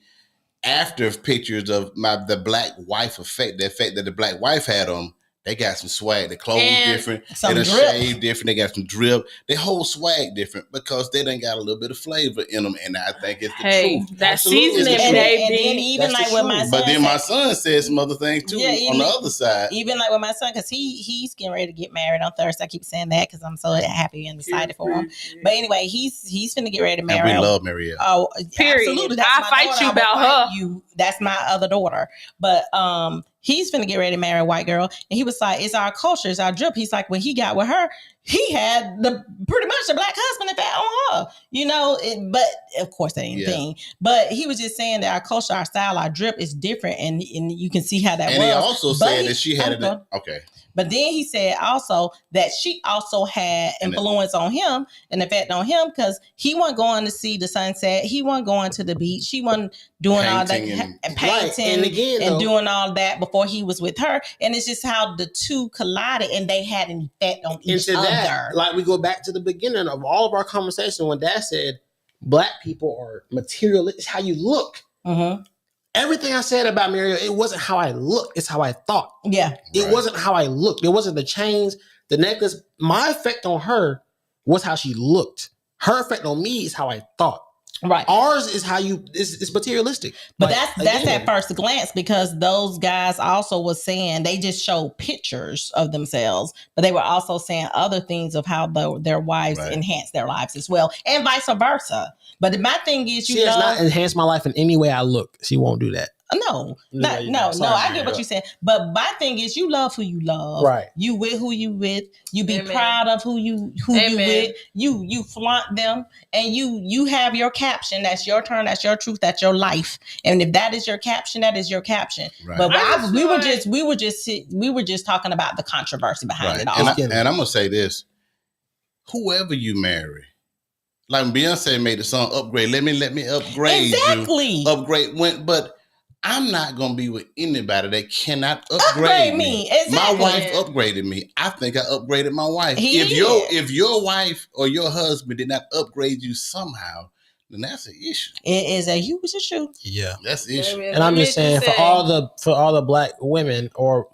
after pictures of the black wife effect, the effect that the black wife had on them, They got some swag. Their clothes And different. some They done drip. shave different. They got some drip. Their whole swag different because they done got a little bit of flavor in them. And I think it's the Hey, truth. that Absolutely. seasoning, It's the And, truth. baby. and then even That's like the with my truth. son, But then my said- son said some other things too Yeah, on even- the other side. even like with my son, because he's getting ready to get married on Thursday. I keep saying that because I'm so happy and excited for him. But anyway, he's finna get ready to And marry. we love Marielle. Oh, Period. absolutely. That's I'll my fight daughter. you I will about fight her. You. That's my other daughter. But he's finna get ready to marry a white girl, and he was like, "It's our culture, it's our drip." He's like, when he got with her, he had pretty much the black husband in fact on her, you know. But of course, that ain't Yeah. thing. But he was just saying that our culture, our style, our drip is different, and you can see how that And was. he also But said he- that she had okay. okay. But then he said also that she also had And influence on him, an effect on him, because he wasn't going to see the sunset. He wasn't going to the beach. He wasn't doing all that Painting and and- painting Right. And again, and though, doing all that before he was with her. And it's just how the two collided and they had an effect on each into other. that, like we go back to the beginning of all of our conversation when Dad said black people are material. It's how you look. Mhm. Everything I said about Mariel, it wasn't how I looked. It's how I thought. Yeah. It Right. wasn't how I looked. It wasn't the chains, the necklace. My effect on her was how she looked. Her effect on me is how I thought. Right. Ours is how you. It's materialistic. But Like, that's again, at first glance, because those guys also was saying they just showed pictures of themselves, but they were also saying other things of how their wives Right. enhance their lives as well, and vice versa. But my thing is, She has not enhanced my life in any way I look. She won't do that. no, Yeah, no, sorry, I man. get what you said. But my thing is, you love who you love, Right. You with who you with. You be Amen. proud of who you Amen. with. You flaunt them, and you have your caption. That's your turn. That's your truth. That's your life. And if that is your caption, that is your caption. Right. But I just we feel were just talking about the controversy behind Right. it all. And I'm gonna say this: whoever you marry, like Beyonce made the song "Upgrade." Let me upgrade you. Exactly. Upgrade went, but I'm not gonna be with anybody that cannot upgrade me. Exactly. My wife upgraded me. I think I upgraded my wife. He If your wife or your husband did not upgrade you somehow, then that's an issue. It is a huge issue. Yeah. That's the issue. Baby, And I'm let just me saying, say, for all the black women, or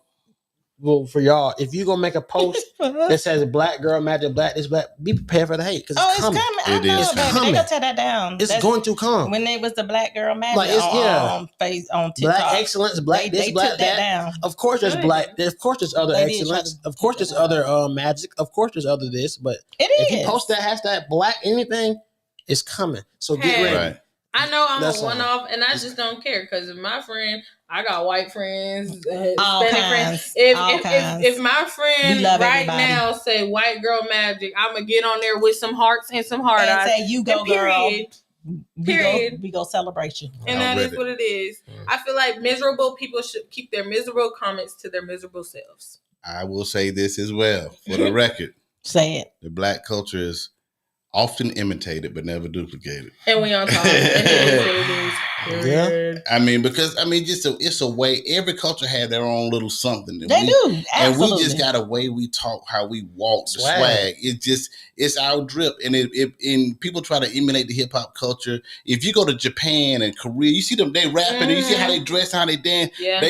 well, for y'all, if you gonna make a post that says "Black Girl Magic Black," this black, be prepared for the hate because Oh, it's it's coming. coming. I It know, is baby. coming. They gonna tear that down. It's That's going to come. when it was the Black Girl Magic Like, it's- yeah. on TikTok. Black excellence, black this, they black took that that. down. Of course, there's Good. black. Of course, there's other They did excellence. try to Of course, take there's that other magic. Of course, there's other this. But It if is. you post that hashtag black anything, it's coming. So get Hey. ready. Right. I know I'm That's a one off, and I just don't care because if my friend, I got white friends, All Hispanic kinds, friends. If all if, kinds. if if my friend We love right everybody. now say white girl magic, I'm gonna get on there with some hearts and some hard and eyes. say you go, And girl. period. We Period. go celebrate you. And I'm that is with what it is. Mm. I feel like miserable people should keep their miserable comments to their miserable selves. I will say this as well for the record: Say it. the black culture is often imitated but never duplicated. And we on top. And it is what it is. Period. I mean, because it's a way. Every culture had their own little something. They do. And Absolutely. we just got a way we talk, how we walk, the Swag. swag. It's our drip, and and people try to emulate the hip hop culture. If you go to Japan and Korea, you see them they rapping, and you see how they dress, how they dance. Yeah.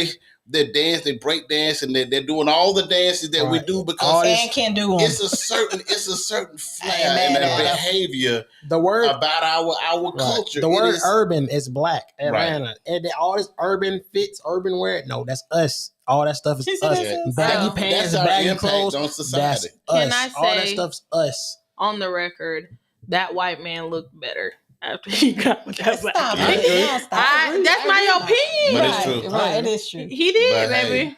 They dance, they break dance, and they're doing all the dances that we Right. do All because this- and can do them. it's a certain flair I ain't and mad a at it. behavior The word about our right. culture. The It word is- urban is black. Atlanta. And all this urban fits, urban wear. No, that's us. All that stuff is She said us. that's us. Baggy Well, pants, that's our baggy impact clothes. on That's society. Can us. I All that say- stuff's us. On the record, that white man looked better after he got with that black Stop man. it. Yeah, stop. That's my opinion. But it's Right, true. right. It is true. He did, But hey, baby.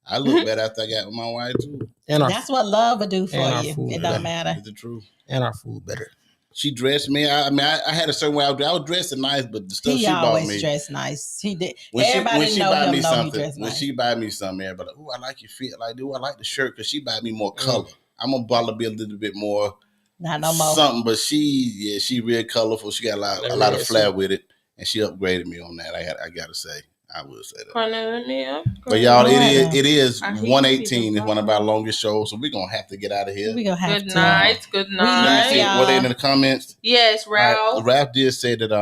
I look better after I got with my wife too. And our That's what love will do for and our you. food. It don't matter. It's the truth. and our food better. She dressed me. I had a certain way. I was dressing nice, but the stuff He she bought always me. dressed nice. He did. When Everybody she know buy him. me Know he something, dressed when nice. she buy me something, everybody like, "Oh, I like your fit." Like, "Do I like the shirt?" Because she buy me more color. I'm gonna probably be a little bit more Not no more. something, but she real colorful. She got a lot of flair with it, and she upgraded me on that. I gotta say, I will say that. Cornelia. But y'all, Right. it is I hate 118 is people. one of our longest shows, so we're gonna have to get out of here. We gonna have Good to. night. Good Let me love see night. y'all. what they in the comments. Yes, Ralph. Ralph did say that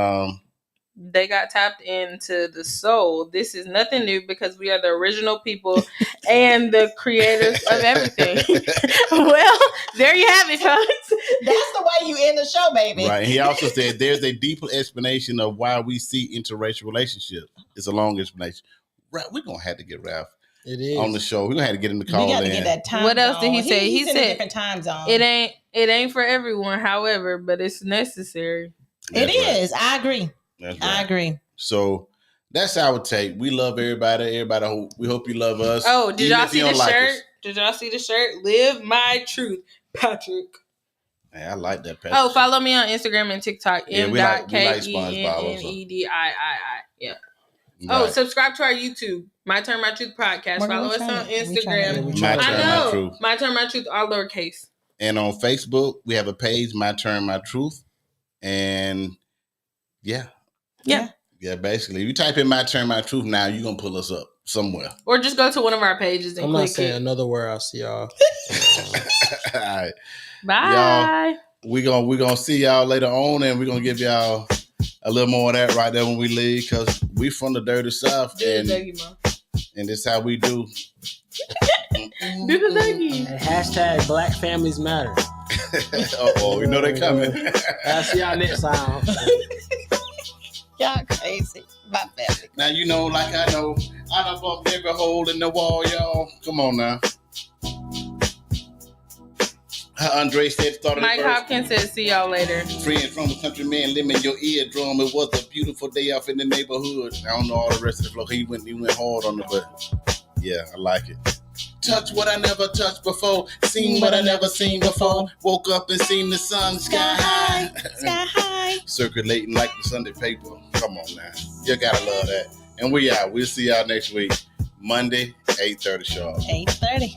they got tapped into the soul. This is nothing new because we are the original people and the creators of everything. Well, there you have it, folks. That's the way you end the show, baby. Right. He also said there's a deeper explanation of why we see interracial relationships. It's a long explanation. Right, we're gonna have to get Ralph It is on the show. We're gonna have to get him to call We got to in. get that time. What else did zone. he say? He's He in a said different time zone. It ain't for everyone, however, but it's necessary. That's It right. is. I agree. That's I right. agree. So that's our take. We love everybody. We hope you love us. Oh, did even y'all if you see the don't like shirt? us. Did y'all see the shirt? Live my truth, Patrick. Hey, I like that. Oh, follow me on Instagram and TikTok. Yeah, we like SpongeBob also. MKENNEDIII. Yeah. Right. Oh, subscribe to our YouTube, My Turn, My Truth podcast. We're Follow us trying on to- we're trying Instagram. to- My I Turn, My know. Truth. My Turn, My Truth, all lowercase. And on Facebook, we have a page, My Turn, My Truth. And yeah, basically, if you type in My Turn, My Truth now, you're going to pull us up somewhere. Or just go to one of our pages and I'm not click saying it. another word. I'll see y'all. All right. Bye. We're gonna see y'all later on, and we're going to give y'all a little more of that right there when we leave, because we from the dirty South, Do the and Dougie, Mom. this how we do. Do the Dougie. Hashtag Black Families Matter. Uh-oh, we know they coming. I'll see y'all next time. Y'all crazy. My family. Now, you know, like I know, I done bumped every hole in the wall, y'all. Come on now. How Andre said, started Mike it first. Hopkins says, see y'all later. Friend from a country man, limit your eardrum. It was a beautiful day off in the neighborhood. I don't know all the rest of the flow. He went hard on it, but yeah, I like it. Touch what I never touched before. Seen what I never seen before. Woke up and seen the sun sky high. Sky high. Circulating like the Sunday paper. Come on now. You gotta love that. And we out. We'll see y'all next week. Monday, 8:30 sharp. 8:30.